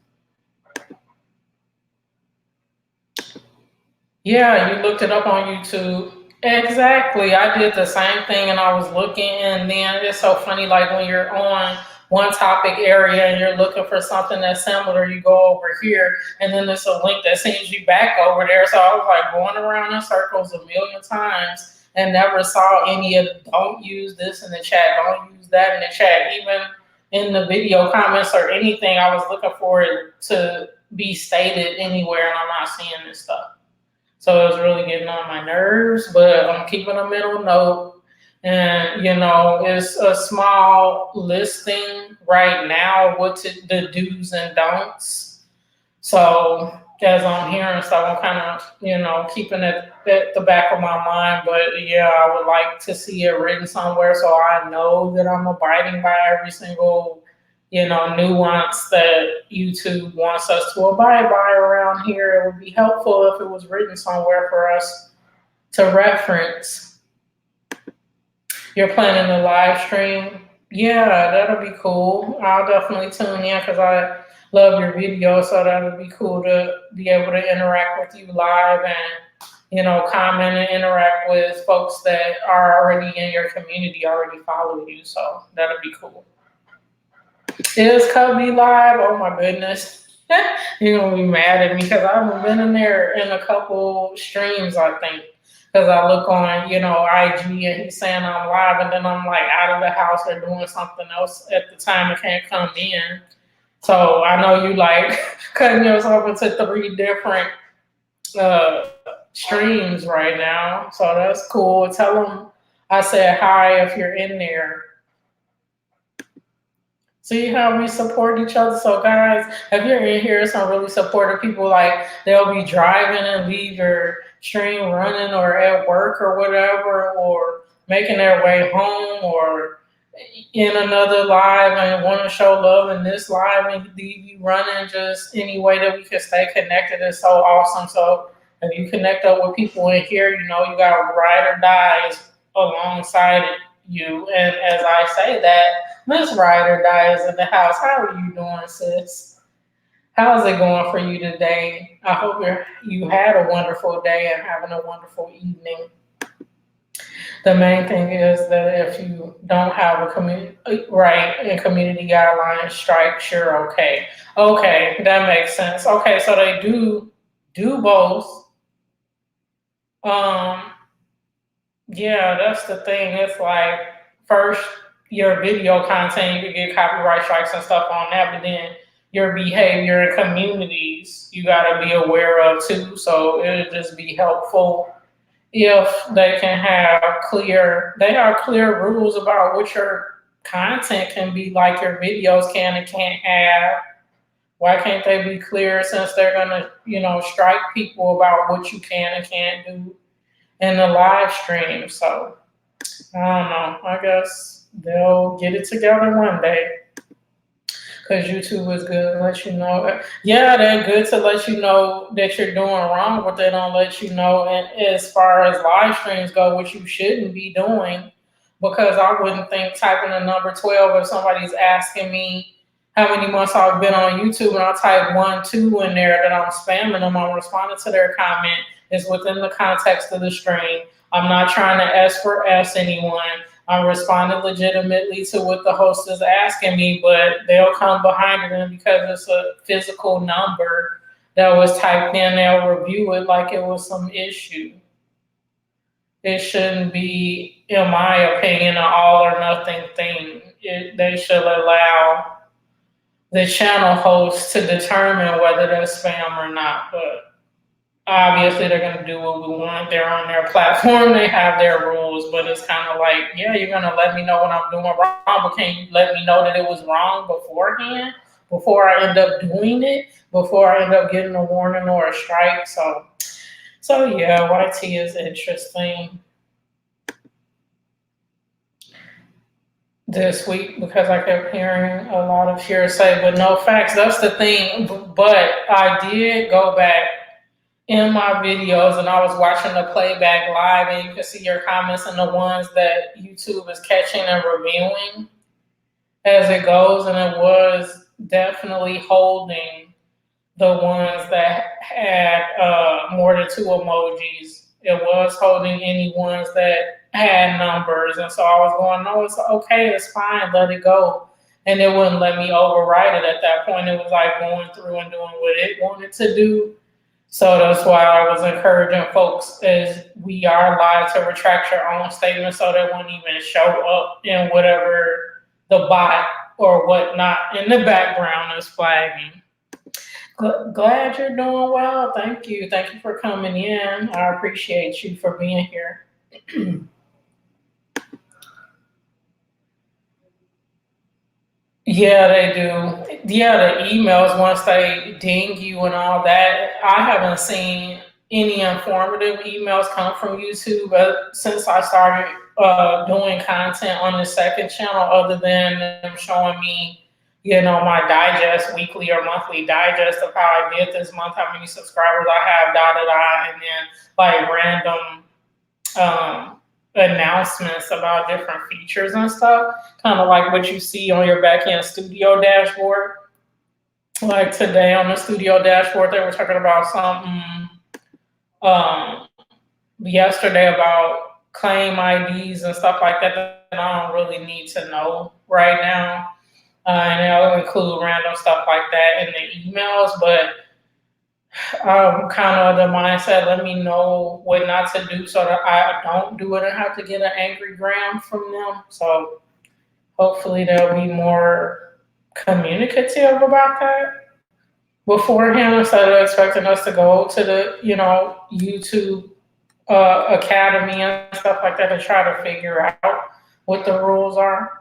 Yeah, you looked it up on YouTube. Exactly. I did the same thing, and I was looking, and then it's so funny, like when you're on one topic area and you're looking for something that's similar, you go over here, and then there's a link that sends you back over there. So I was like going around in circles a million times and never saw any of the don't use this in the chat, don't use that in the chat. Even in the video comments or anything, I was looking for it to be stated anywhere, and I'm not seeing this stuff. So it was really getting on my nerves, but I'm keeping a mental note. And, it's a small listing right now, the do's and don'ts. So as I'm hearing stuff, I'm kind of, keeping it at the back of my mind. But yeah, I would like to see it written somewhere so I know that I'm abiding by every single nuance that YouTube wants us to abide by around here. It would be helpful if it was written somewhere for us to reference. You're planning the live stream? Yeah, that'll be cool. I'll definitely tune in because I love your video, so that would be cool to be able to interact with you live and comment and interact with folks that are already in your community, already follow you. So that'll be cool. Is Cubby live? Oh my goodness. You're gonna be mad at me because I haven't been in there in a couple streams, I think. Because I look on, IG and he's saying I'm live, and then I'm like out of the house or doing something else at the time and can't come in. So I know you like cutting yourself into 3 different streams right now. So that's cool. Tell them I said hi if you're in there. See how we support each other. So guys, if you're in here, some really supportive people, like they'll be driving and leave your stream running or at work or whatever, or making their way home or in another live and want to show love in this live and leave you running. Just any way that we can stay connected is so awesome. So if you connect up with people in here, you got ride or die alongside you. And as I say that, Miss Ride or Die is in the house. How are you doing, sis? How's it going for you today? I hope you had a wonderful day and having a wonderful evening. The main thing is that if you don't have a community guidelines strike, sure, okay. Okay, that makes sense. Okay, so they do both. Yeah, that's the thing. It's like first your video content, you could get copyright strikes and stuff on that, but then your behavior in communities you gotta be aware of too. So it'll just be helpful if they have clear rules about what your content can be, like your videos can and can't have. Why can't they be clear, since they're gonna, strike people about what you can and can't do in the live stream? So I don't know. I guess they'll get it together one day. Because YouTube is good to let you know. Yeah, they're good to let you know that you're doing wrong, but they don't let you know, and as far as live streams go, what you shouldn't be doing. Because I wouldn't think typing the number 12 if somebody's asking me how many months I've been on YouTube and I type 1, 2 in there, that I'm spamming them, I'm responding to their comment, is within the context of the stream. I'm not trying to S anyone. I'm responding legitimately to what the host is asking me, but they'll come behind it, and because it's a physical number that was typed in, they'll review it like it was some issue. It shouldn't be, in my opinion, an all or nothing thing. they should allow the channel host to determine whether that's spam or not. But obviously, they're going to do what we want. They're on their platform. They have their rules. But it's kind of like, yeah, you're going to let me know when I'm doing wrong, but can you let me know that it was wrong beforehand, before I end up doing it, before I end up getting a warning or a strike? So yeah, YT is interesting this week because I kept hearing a lot of hearsay, but no facts. That's the thing. But I did go back in my videos and I was watching the playback live, and you can see your comments and the ones that YouTube is catching and reviewing as it goes, and it was definitely holding the ones that had more than two emojis. It was holding any ones that had numbers, and so I was going, no, it's okay, it's fine, let it go. And it wouldn't let me override it at that point. It was like going through and doing what it wanted to do. So that's why I was encouraging folks as we are live to retract your own statement so they won't even show up in whatever the bot or whatnot in the background is flagging. Glad you're doing well. Thank you. Thank you for coming in. I appreciate you for being here. Yeah, they do. Yeah, the emails, once they ding you and all that, I haven't seen any informative emails come from YouTube since I started doing content on the second channel, other than them showing me, my digest, weekly or monthly digest of how I did this month, how many subscribers I have, and then like random announcements about different features and stuff, kind of like what you see on your backend studio dashboard. Like today on the studio dashboard, they were talking about something yesterday about claim IDs and stuff like that that I don't really need to know right now. And it'll include random stuff like that in the emails, but I'm kind of the mindset, let me know what not to do so that I don't do it and have to get an angry gram from them. So hopefully they'll be more communicative about that beforehand, instead of expecting us to go to the, YouTube academy and stuff like that to try to figure out what the rules are.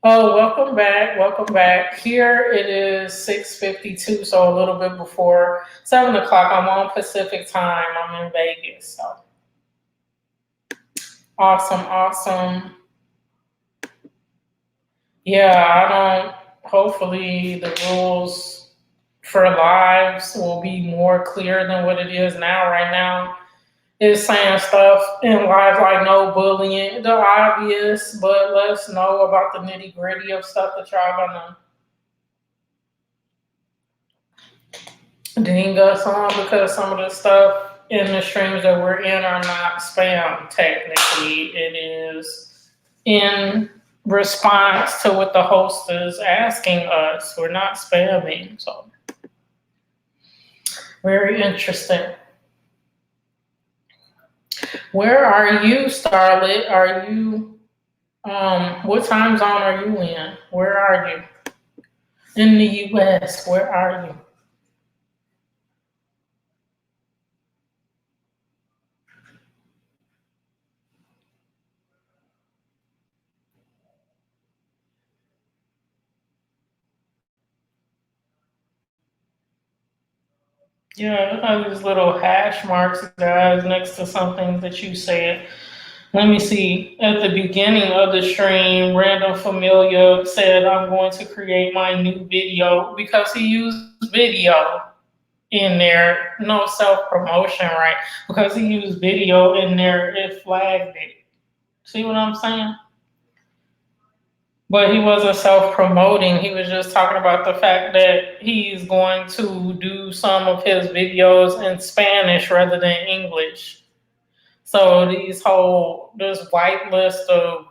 Oh, welcome back. Welcome back. Here it is 6:52, so a little bit before 7 o'clock. I'm on Pacific time. I'm in Vegas. So awesome. Yeah, I don't, hopefully the rules for lives will be more clear than what it is now. Right now, is saying stuff in live like no bullying, the obvious, but let's know about the nitty gritty of stuff that y'all gonna ding us on, because some of the stuff in the streams that we're in are not spam. Technically, it is in response to what the host is asking us. We're not spamming, so very interesting. Where are you, Starlet? Are you, what time zone are you in? Where are you? In the US, where are you? Yeah, I have these little hash marks, guys, next to something that you said. Let me see. At the beginning of the stream, Random Familia said, I'm going to create my new video, because he used video in there. No self-promotion, right? Because he used video in there, it flagged it. See what I'm saying? But he wasn't self-promoting. He was just talking about the fact that he's going to do some of his videos in Spanish rather than English. So this white list of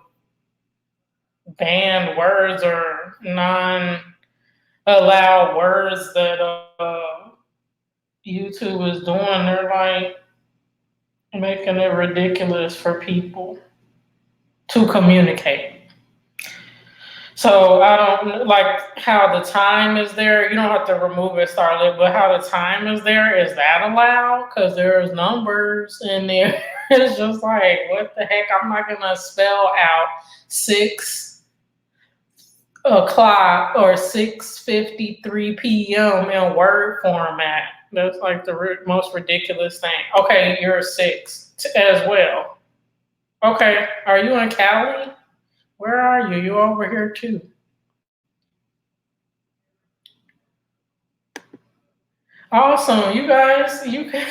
banned words or non-allowed words that YouTube is doing, they're like making it ridiculous for people. to communicate. So I don't like how the time is there. You don't have to remove it, Starlet, but how the time is there, is that allowed? Because there's numbers in there. It's just like, what the heck? I'm not gonna spell out 6 o'clock or 6:53 p.m. in word format. That's like the most ridiculous thing. Okay, you're six as well. Okay, are you in Cali? Where are you? You over here too? Awesome, you guys. You can.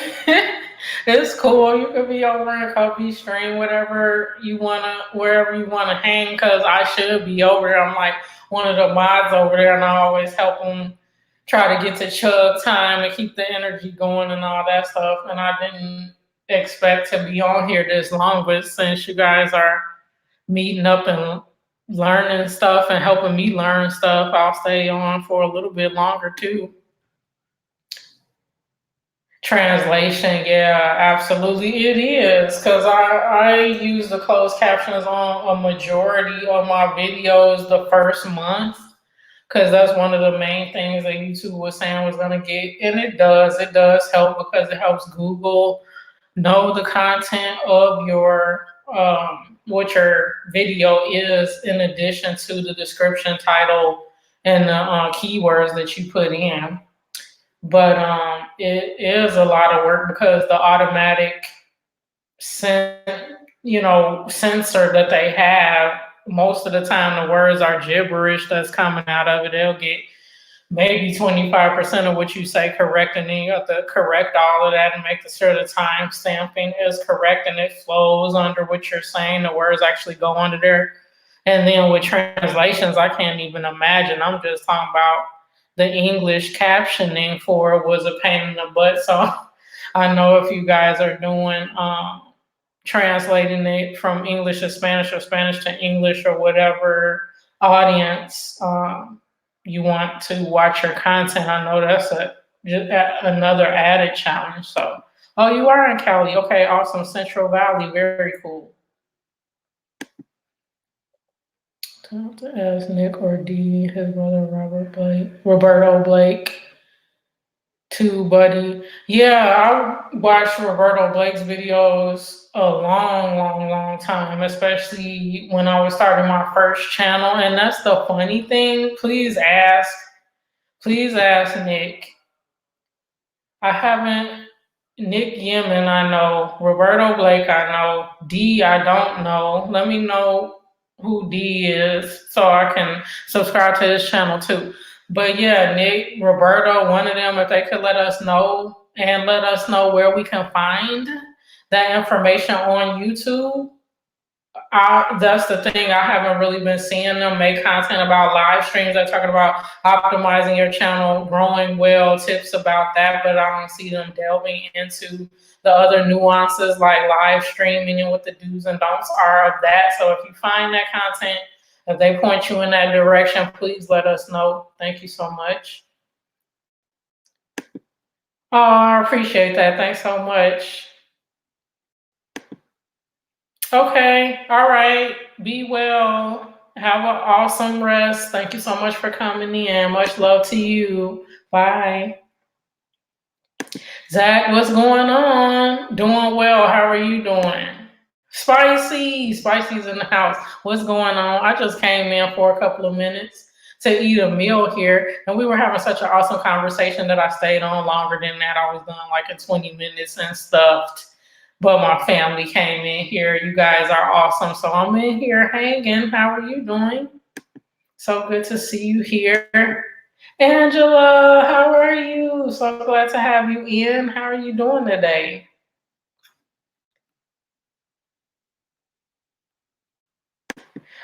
It's cool. You could be over in Kobe stream, whatever you wanna, wherever you wanna hang. Cause I should be over there. I'm like one of the mods over there, and I always help them try to get to chug time and keep the energy going and all that stuff. And I didn't expect to be on here this long, but since you guys are meeting up and learning stuff and helping me learn stuff, I'll stay on for a little bit longer too. Translation, yeah, absolutely it is. Because I use the closed captions on a majority of my videos the first month. Because that's one of the main things that YouTube was saying was going to get. And it does help because it helps Google know the content of your what your video is, in addition to the description, title, and the keywords that you put in. But it is a lot of work because the automatic censor that they have, most of the time the words are gibberish that's coming out of it. They'll get maybe 25% of what you say correct, and then you have to correct all of that and make sure the time stamping is correct and it flows under what you're saying. The words actually go under there. And then with translations, I can't even imagine. I'm just talking about the English captioning for it was a pain in the butt. So I know if you guys are doing translating it from English to Spanish or Spanish to English or whatever audience you want to watch your content, I know that's another added challenge. So, oh, you are in Cali. Okay, awesome. Central Valley, very cool. Time to ask Nick or D, his brother Roberto Blake, too, buddy. Yeah, I watched Roberto Blake's videos a long time, especially when I was starting my first channel. And that's the funny thing. Please ask Nick. I haven't. Nick Yemen, I know. Roberto Blake, I know. D, I don't know. Let me know who D is so I can subscribe to his channel too. But yeah, Nick, Roberto, one of them, if they could let us know and let us know where we can find that information on YouTube. That's the thing. I haven't really been seeing them make content about live streams. They're talking about optimizing your channel, growing well, tips about that, but I don't see them delving into the other nuances like live streaming and what the do's and don'ts are of that. So if you find that content, if they point you in that direction, please let us know. Thank you so much. Oh, I appreciate that. Thanks so much. Okay. All right. Be well. Have an awesome rest. Thank you so much for coming in. Much love to you. Bye. Zach, what's going on? Doing well. How are you doing? Spicy's in the house. What's going on? I just came in for a couple of minutes to eat a meal here, and we were having such an awesome conversation that I stayed on longer than that. I was done like in 20 minutes and stuffed. But my family came in here. You guys are awesome. So I'm in here hanging. How are you doing? So good to see you here. Angela, how are you? So glad to have you in. How are you doing today?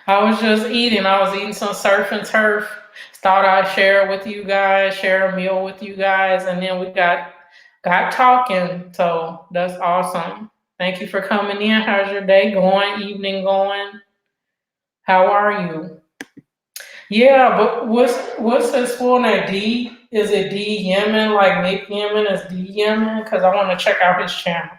I was just eating. I was eating some surf and turf. Thought I'd share it with you guys, share a meal with you guys, and then we got talking. So that's awesome. Thank you for coming in. How's your day going? Evening going? How are you? Yeah, but what's his full name? D? Is it D Yemen? Like Nick Yemen is D Yemen? Because I want to check out his channel.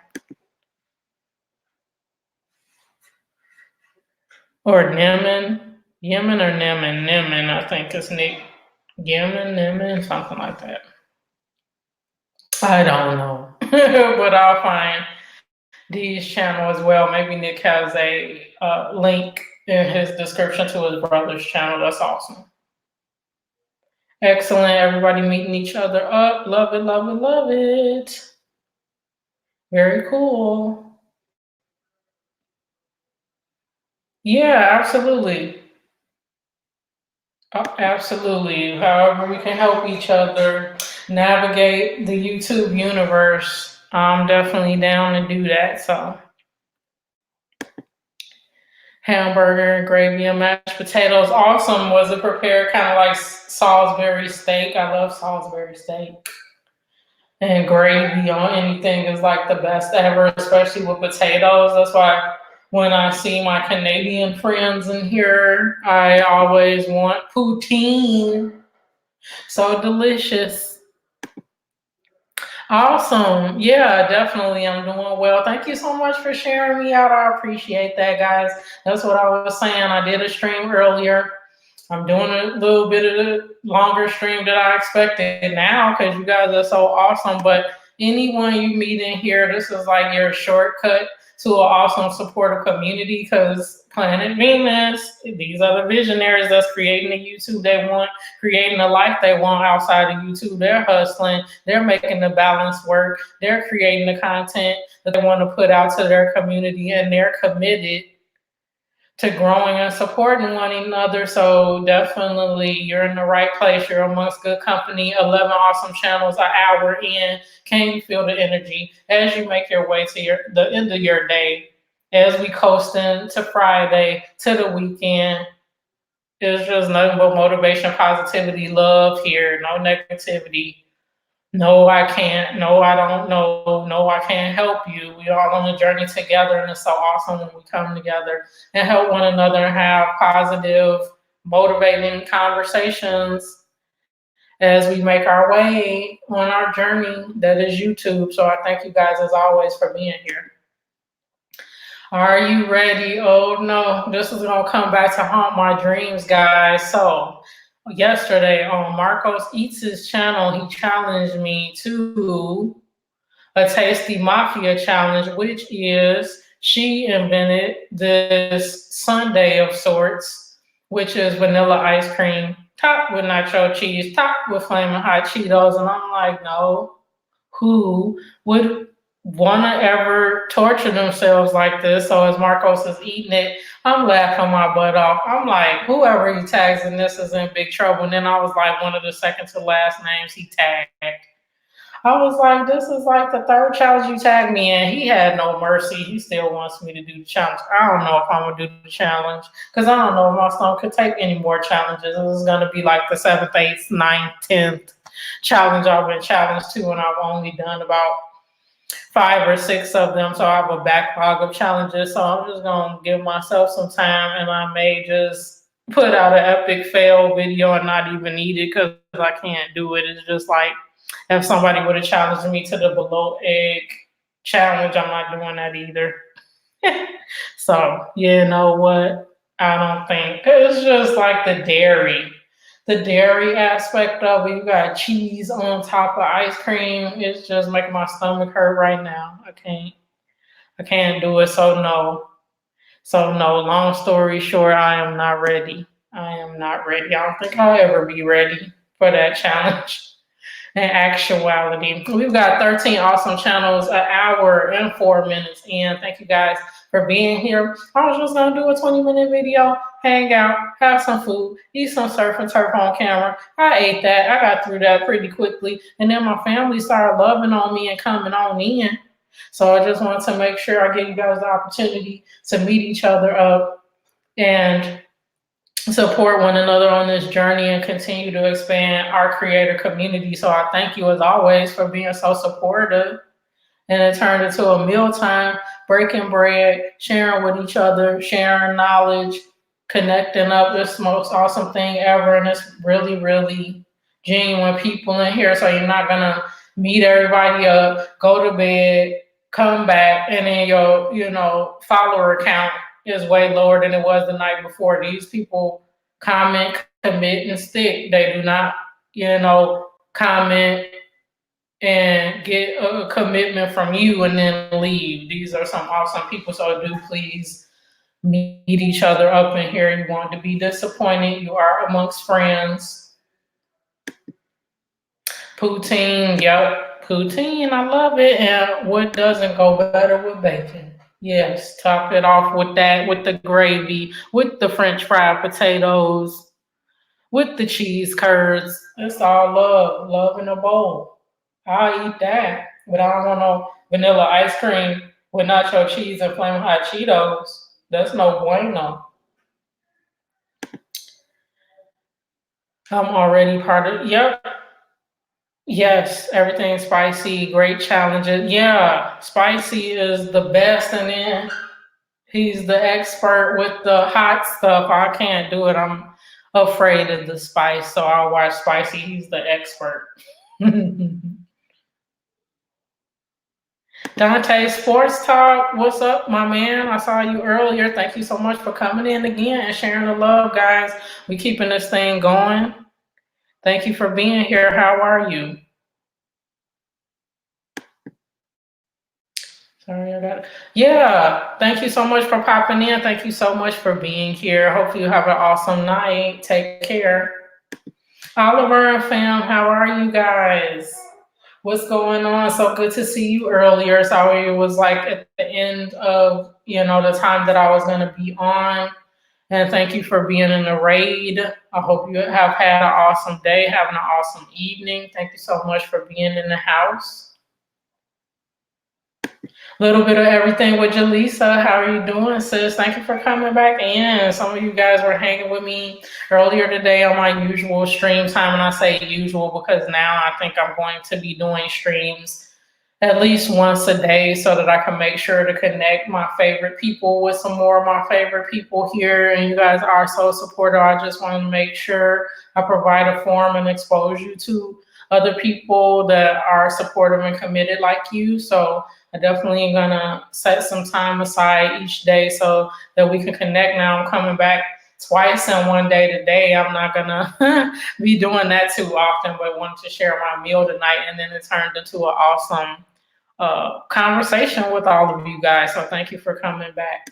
or Nemen, Yemen or Nemen, Nemen, I think it's Nick. Yemen, Nemen, something like that. I don't know, but I'll find D's channel as well. Maybe Nick has a link in his description to his brother's channel. That's awesome. Excellent. Everybody meeting each other up. Love it, love it, love it. Very cool. Yeah, absolutely. Absolutely. However, we can help each other navigate the YouTube universe. I'm definitely down to do that. So, hamburger, gravy, and mashed potatoes. Awesome. Was it prepared kind of like Salisbury steak? I love Salisbury steak. And gravy on anything is like the best ever, especially with potatoes. That's why when I see my Canadian friends in here, I always want poutine. So delicious. Awesome. Yeah, definitely. I'm doing well. Thank you so much for sharing me out. I appreciate that, guys. That's what I was saying. I did a stream earlier. I'm doing a little bit of the longer stream that I expected now because you guys are so awesome. But anyone you meet in here, this is like your shortcut to an awesome supportive community because Planet Venus, these are the visionaries that's creating the YouTube they want, creating the life they want outside of YouTube. They're hustling, they're making the balance work, they're creating the content that they want to put out to their community, and they're committed to growing and supporting one another. So definitely you're in the right place. You're amongst good company. 11 awesome channels, an hour in. Can you feel the energy as you make your way to the end of your day? As we coast into Friday, to the weekend, it's just nothing but motivation, positivity, love here. No negativity. No, I can't. No, I don't know. No, I can't help you. We all on the journey together, and it's so awesome when we come together and help one another and have positive, motivating conversations as we make our way on our journey that is YouTube. So I thank you guys as always for being here. Are you ready? Oh no, this is gonna come back to haunt my dreams, guys. So yesterday on Marcos Eats' channel, he challenged me to a Tasty Mafia challenge, which is she invented this sundae of sorts, which is vanilla ice cream topped with nacho cheese, topped with flaming hot Cheetos. And I'm like, no, who would want to ever torture themselves like this? So as Marcos is eating it, I'm laughing my butt off. I'm like, whoever he tags in this is in big trouble. And then I was like, one of the second to last names he tagged. I was like, this is like the third challenge you tagged me in. He had no mercy. He still wants me to do the challenge. I don't know if I'm going to do the challenge because I don't know if my stomach could take any more challenges. This is going to be like the 7th, 8th, 9th, 10th challenge I've been challenged to, and I've only done about 5 or 6 of them. So I have a backlog of challenges. So I'm just going to give myself some time, and I may just put out an epic fail video and not even need it because I can't do it. It's just like, if somebody would have challenged me to the below egg challenge, I'm not doing that either. So, you know what? I don't think it's just like the dairy aspect of it. You got cheese on top of ice cream. It's just making my stomach hurt right now. I can't do it. So no. Long story short, I am not ready. I am not ready. I don't think I'll ever be ready for that challenge. In actuality, we've got 13 awesome channels, an hour and 4 minutes in. Thank you guys for being here. I was just gonna do a 20-minute video, hang out, have some food, eat some surf and turf on camera. I ate that. I got through that pretty quickly. And then my family started loving on me and coming on in. So I just wanted to make sure I give you guys the opportunity to meet each other up and support one another on this journey and continue to expand our creator community. So I thank you as always for being so supportive. And it turned into a mealtime, breaking bread, sharing with each other, sharing knowledge, connecting up. This most awesome thing ever. And it's really, really genuine people in here. So you're not gonna meet everybody up, go to bed, come back, and then your follower count is way lower than it was the night before. These people comment, commit, and stick. They do not, comment and get a commitment from you and then leave. These are some awesome people. So do please meet each other up in here. You want to be disappointed. You are amongst friends. Poutine, yep. Poutine, I love it. And what doesn't go better with bacon? Yes, top it off with that, with the gravy, with the French fried potatoes, with the cheese curds. It's all love, love in a bowl. I'll eat that, but I don't want no vanilla ice cream with nacho cheese and flaming hot Cheetos. That's no bueno. I'm already part of. Yep. Yes, everything spicy, great challenges. Yeah, spicy is the best, and then he's the expert with the hot stuff. I can't do it. I'm afraid of the spice, so I'll watch spicy. He's the expert. Dante Sports Talk, what's up, my man? I saw you earlier. Thank you so much for coming in again and sharing the love, guys. We keeping this thing going. Thank you for being here. How are you? Sorry, I got it. Yeah, thank you so much for popping in. Thank you so much for being here. Hopefully, you have an awesome night. Take care. Oliver and fam, how are you guys? What's going on? So good to see you earlier. Sorry, it was like at the end of the time that I was gonna be on. And thank you for being in the raid. I hope you have had an awesome day, having an awesome evening. Thank you so much for being in the house. Little bit of everything with Jaleesa. How are you doing, sis? Thank you for coming back in. Some of you guys were hanging with me earlier today on my usual stream time. And I say usual because now I think I'm going to be doing streams at least once a day so that I can make sure to connect my favorite people with some more of my favorite people here. And you guys are so supportive. I just want to make sure I provide a forum and expose you to other people that are supportive and committed like you. So I definitely am gonna set some time aside each day so that we can connect. Now I'm coming back twice in one day today. I'm not gonna be doing that too often, but wanted to share my meal tonight, and then it turned into an awesome conversation with all of you guys. So thank you for coming back.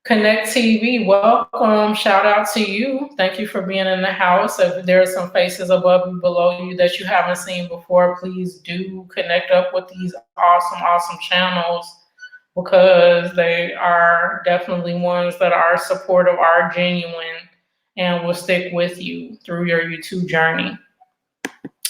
Connect TV, welcome. Shout out to you. Thank you for being in the house. If there are some faces above you, below you that you haven't seen before, please do connect up with these awesome channels because they are definitely ones that are supportive, are genuine, and will stick with you through your YouTube journey.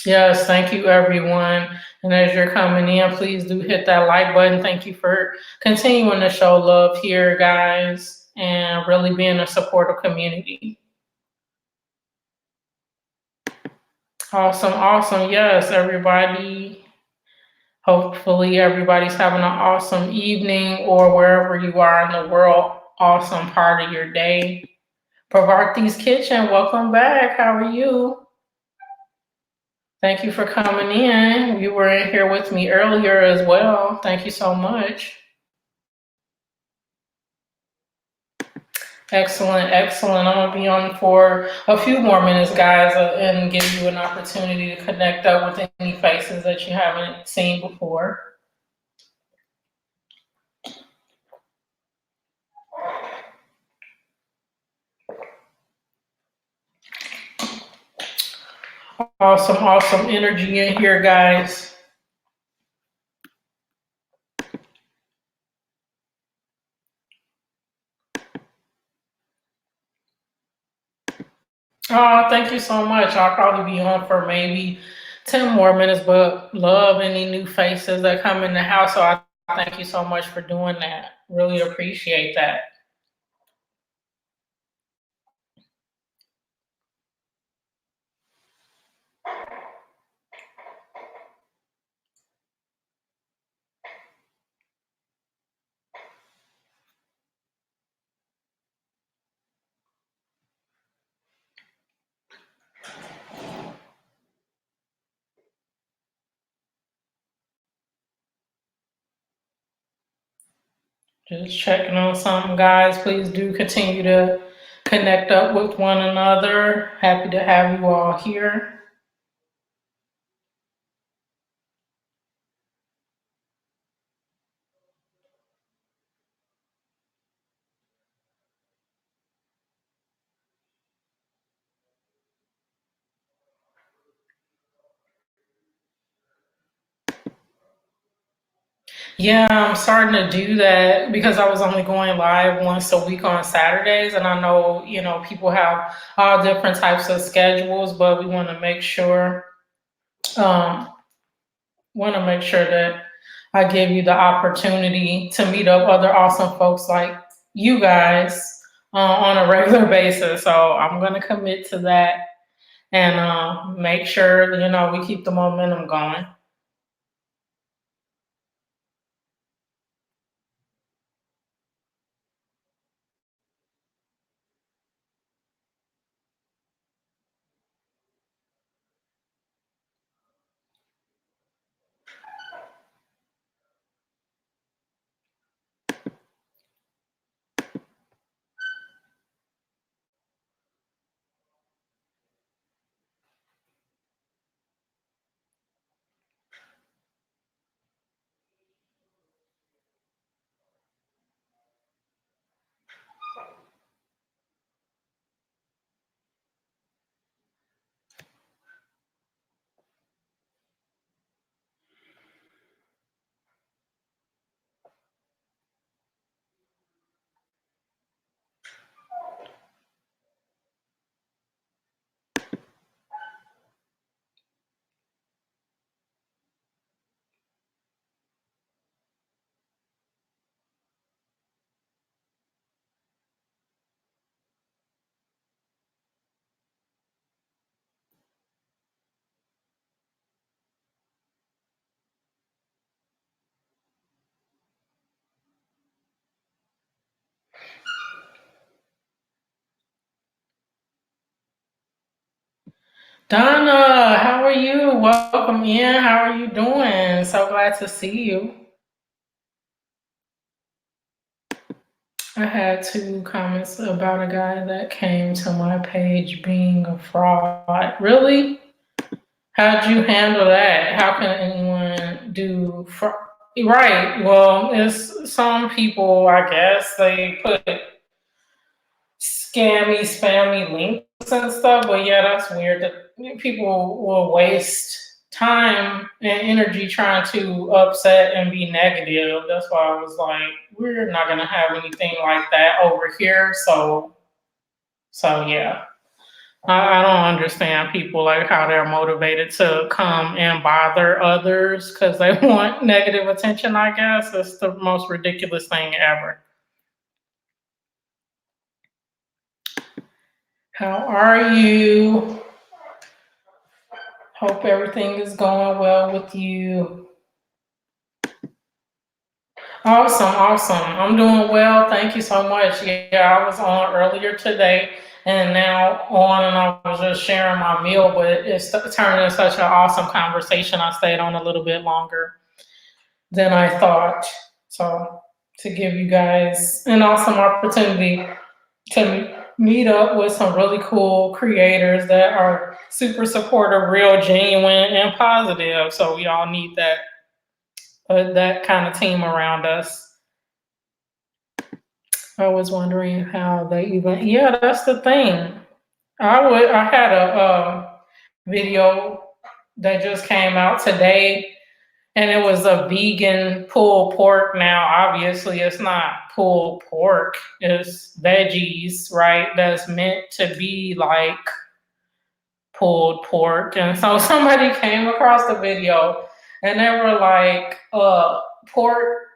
Yes, thank you, everyone. And as you're coming in, please do hit that like button. Thank you for continuing to show love here, guys, and really being a supportive community. Awesome. Yes, everybody. Hopefully, everybody's having an awesome evening or wherever you are in the world. Awesome part of your day. Pravarti's Kitchen, welcome back. How are you? Thank you for coming in. You were in here with me earlier as well. Thank you so much. Excellent. I'm gonna be on for a few more minutes, guys, and give you an opportunity to connect up with any faces that you haven't seen before. Awesome energy in here, guys. Oh, thank you so much. I'll probably be on for maybe 10 more minutes, but love any new faces that come in the house. So I thank you so much for doing that. Really appreciate that. Just checking on something, guys. Please do continue to connect up with one another. Happy to have you all here. Yeah, I'm starting to do that because I was only going live once a week on Saturdays, and I know, people have all different types of schedules, but we um, want to make sure that I give you the opportunity to meet up other awesome folks like you guys on a regular basis. So I'm going to commit to that and make sure, we keep the momentum going. Donna, how are you? Welcome in. How are you doing? So glad to see you. I had two comments about a guy that came to my page being a fraud. Really? How'd you handle that? How can anyone do fraud? Right. Well, it's some people, I guess, they put scammy, spammy links and stuff. But yeah, that's weird that people will waste time and energy trying to upset and be negative. That's why I was like, we're not gonna have anything like that over here. So yeah. I don't understand people like how they're motivated to come and bother others because they want negative attention, I guess. It's the most ridiculous thing ever. How are you? Hope everything is going well with you. Awesome, awesome. I'm doing well. Thank you so much. Yeah, I was on earlier today and now on, and I was just sharing my meal, but it's turning into such an awesome conversation. I stayed on a little bit longer than I thought. So, to give you guys an awesome opportunity to meet up with some really cool creators that are super supportive, real, genuine, and positive. So we all need that kind of team around us. I was wondering how they even. Yeah, that's the thing. I had a video that just came out today, and it was a vegan pulled pork. Now, obviously, it's not pulled pork; it's veggies, right? That's meant to be like pulled pork. And so somebody came across the video, and they were like, pork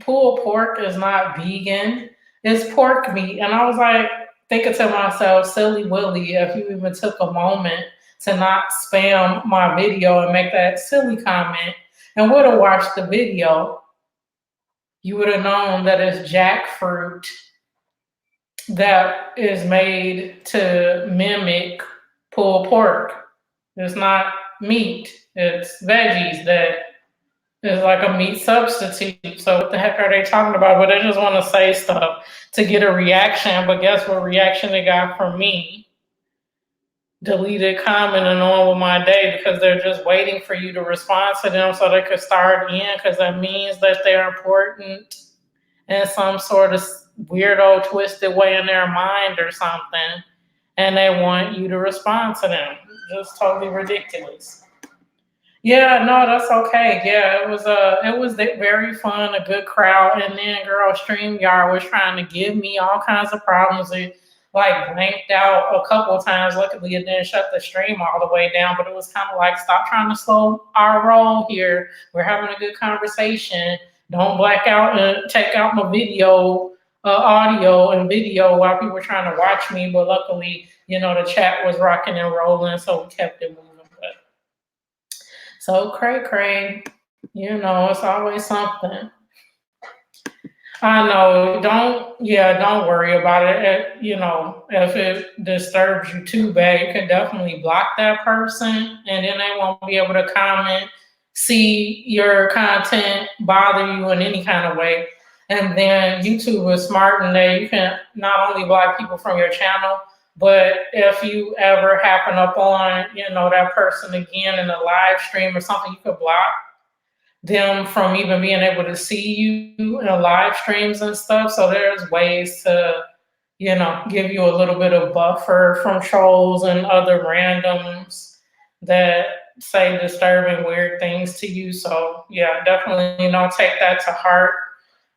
pulled pork is not vegan, it's pork meat. And I was like thinking to myself, silly Willy, if you even took a moment to not spam my video and make that silly comment and would have watched the video, you would have known that it's jackfruit that is made to mimic pulled pork. It's not meat, it's veggies that It's like a meat substitute. So what the heck are they talking about? But they just want to say stuff to get a reaction. But guess what reaction they got from me? Deleted comment and on with my day because they're just waiting for you to respond to them so they could start again because that means that they're important in some sort of weirdo twisted way in their mind or something and they want you to respond to them. Just totally ridiculous. Yeah, no, that's okay. Yeah, it was very fun, a good crowd, and then girl, StreamYard was trying to give me all kinds of problems. It like blanked out a couple of times. Luckily, it didn't shut the stream all the way down, but it was kind of like, stop trying to slow our roll here. We're having a good conversation. Don't black out and take out my video, audio and video while people were trying to watch me. But luckily, the chat was rocking and rolling, so we kept it moving. But so cray, it's always something. I know. Don't worry about it. If it disturbs you too bad, you can definitely block that person, and then they won't be able to comment, see your content, bother you in any kind of way. And then YouTube is smart, and you can not only block people from your channel, but if you ever happen upon, that person again in a live stream or something, you could block them from even being able to see you in live streams and stuff. So there's ways to, give you a little bit of buffer from trolls and other randoms that say disturbing weird things to you. So yeah, definitely, take that to heart.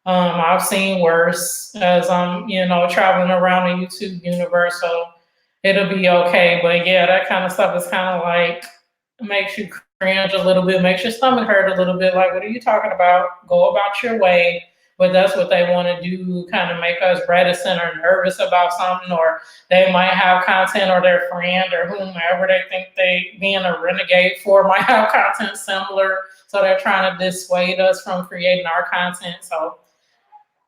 I've seen worse as I'm, traveling around the YouTube universe, so it'll be okay. But yeah, that kind of stuff is kind of like makes you cringe a little bit, makes your stomach hurt a little bit. Like, what are you talking about? Go about your way. But that's what they want to do, kind of make us reticent or nervous about something, or they might have content, or their friend or whomever they think they being a renegade for might have content similar. So they're trying to dissuade us from creating our content. So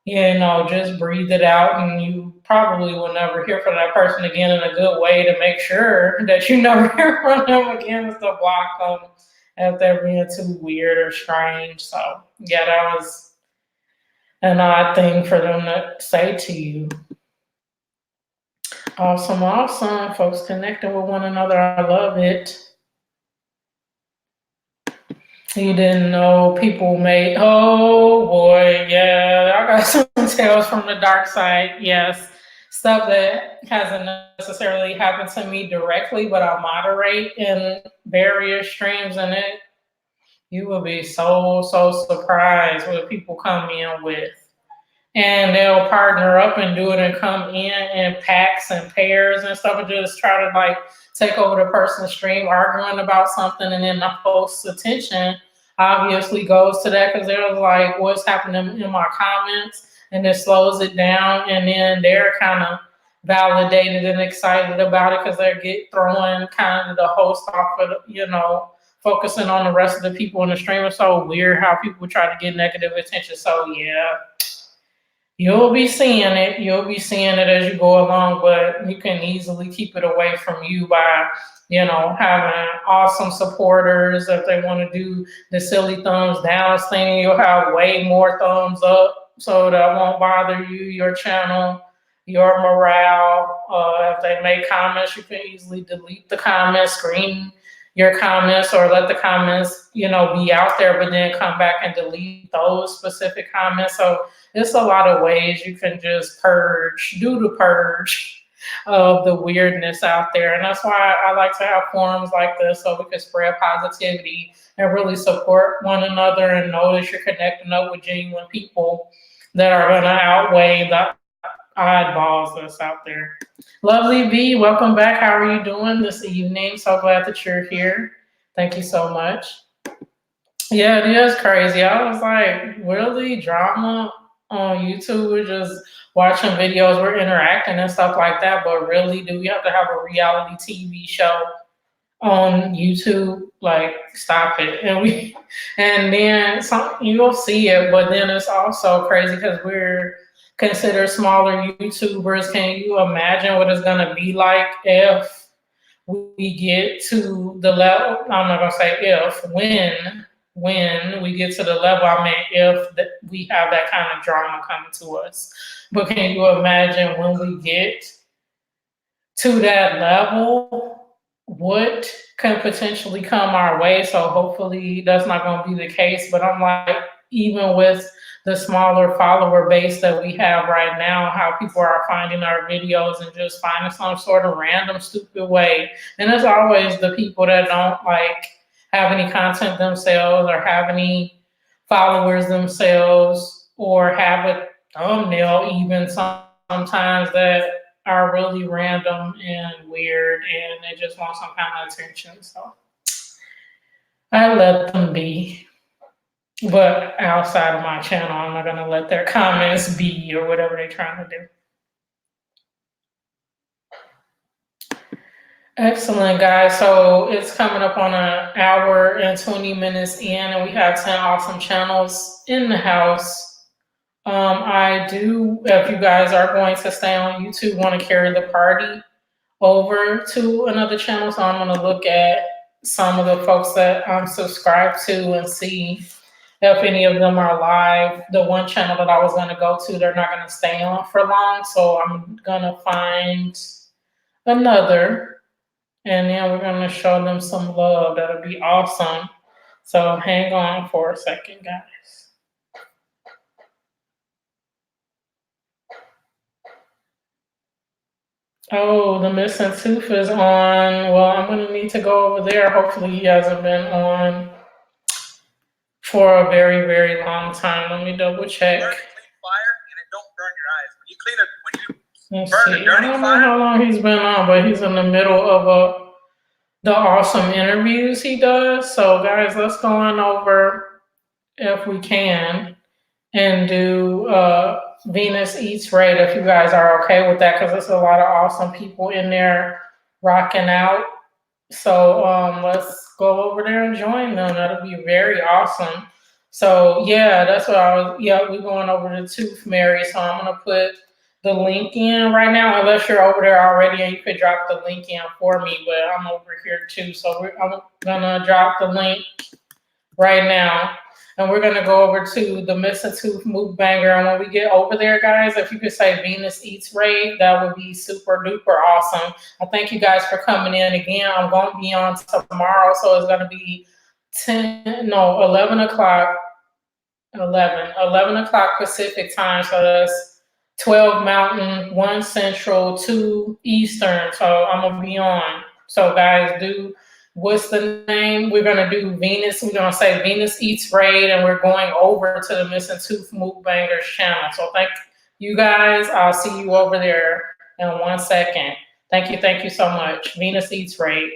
just breathe it out, and you probably will never hear from that person again in a good way to make sure that you never hear from them again is to block them if they're being too weird or strange. So, yeah, that was an odd thing for them to say to you. Awesome, awesome. Folks connecting with one another. I love it. You didn't know people made, oh boy, yeah, I got some tales from the dark side. Yes, stuff that hasn't necessarily happened to me directly, but I moderate in various streams, and you will be so surprised what people come in with. And they'll partner up and do it and come in packs and pairs and stuff and just try to like take over the person's stream arguing about something, and then the host's attention obviously goes to that because they're like, what's happening in my comments? And it slows it down, and then they're kind of validated and excited about it because they get throwing kind of the host off of, focusing on the rest of the people in the stream. It's so weird how people try to get negative attention. So yeah, you'll be seeing it. You'll be seeing it as you go along, but you can easily keep it away from you by, having awesome supporters. If they want to do the silly thumbs down thing, you'll have way more thumbs up, so that won't bother you, your channel, your morale. If they make comments, you can easily delete the comments, screen your comments, or let the comments, be out there, but then come back and delete those specific comments. So it's a lot of ways you can just do the purge of the weirdness out there. And that's why I like to have forums like this, so we can spread positivity and really support one another and know that you're connecting up with genuine people that are going to outweigh the oddballs that's out there. Lovely V, welcome back. How are you doing this evening? So glad that you're here. Thank you so much. Yeah, it is crazy. I was like, really? Drama on YouTube? We're just watching videos, we're interacting and stuff like that, but really, do we have to have a reality TV show on YouTube? Like, stop it. And then you'll see it, but then it's also crazy because we're considered smaller YouTubers. Can you imagine what it's gonna be like if we get to the level? I'm not gonna say if, when when we get to the level. I mean, if we have that kind of drama coming to us. But can you imagine when we get to that level, what can potentially come our way? So hopefully that's not going to be the case. But I'm like, even with the smaller follower base that we have right now, how people are finding our videos and just finding some sort of random stupid way. And there's always the people that don't like have any content themselves or have any followers themselves or have a thumbnail even sometimes that are really random and weird and they just want some kind of attention. So I let them be. But outside of my channel, I'm not gonna let their comments be or whatever they're trying to do. Excellent, guys. So it's coming up on an hour and 20 minutes in, and we have 10 awesome channels in the house. I do, if you guys are going to stay on YouTube, want to carry the party over to another channel. So I'm going to look at some of the folks that I'm subscribed to and see if any of them are live. The one channel that I was going to go to, they're not going to stay on for long. So I'm going to find another. And then we're going to show them some love. That'll be awesome. So hang on for a second, guys. Oh, the missing tooth is on. Well, I'm going to need to go over there. Hopefully he hasn't been on for a very, very long time. Let me double check. Burn a clean fire and it don't burn your eyes. When you clean it, when you Let's burn see. a dirty I don't fire. know how long he's been on, but he's in the middle of the awesome interviews he does. So, guys, let's go on over, if we can, and do Venus Eats Right, if you guys are okay with that, because there's a lot of awesome people in there rocking out. So let's go over there and join them. That'll be very awesome. So yeah, that's what I was. Yeah, we're going over to Tooth Mary. So I'm gonna put the link in right now, unless you're over there already and you could drop the link in for me. But I'm over here too, so I'm gonna drop the link right now. And we're gonna go over to the Missing Tooth Mukbanger. And when we get over there, guys, if you could say Venus Eats Raid, that would be super duper awesome. I thank you guys for coming in again. I'm gonna be on tomorrow, so it's gonna be 11 o'clock, 11 o'clock Pacific time. So that's 12 Mountain, 1 Central, 2 Eastern. So I'm gonna be on. So guys, what's the name? We're gonna do Venus. We're gonna say Venus Eats Raid, and we're going over to the Missing Tooth Mukbangers channel. So thank you guys. I'll see you over there in 1 second. Thank you so much. Venus Eats Raid.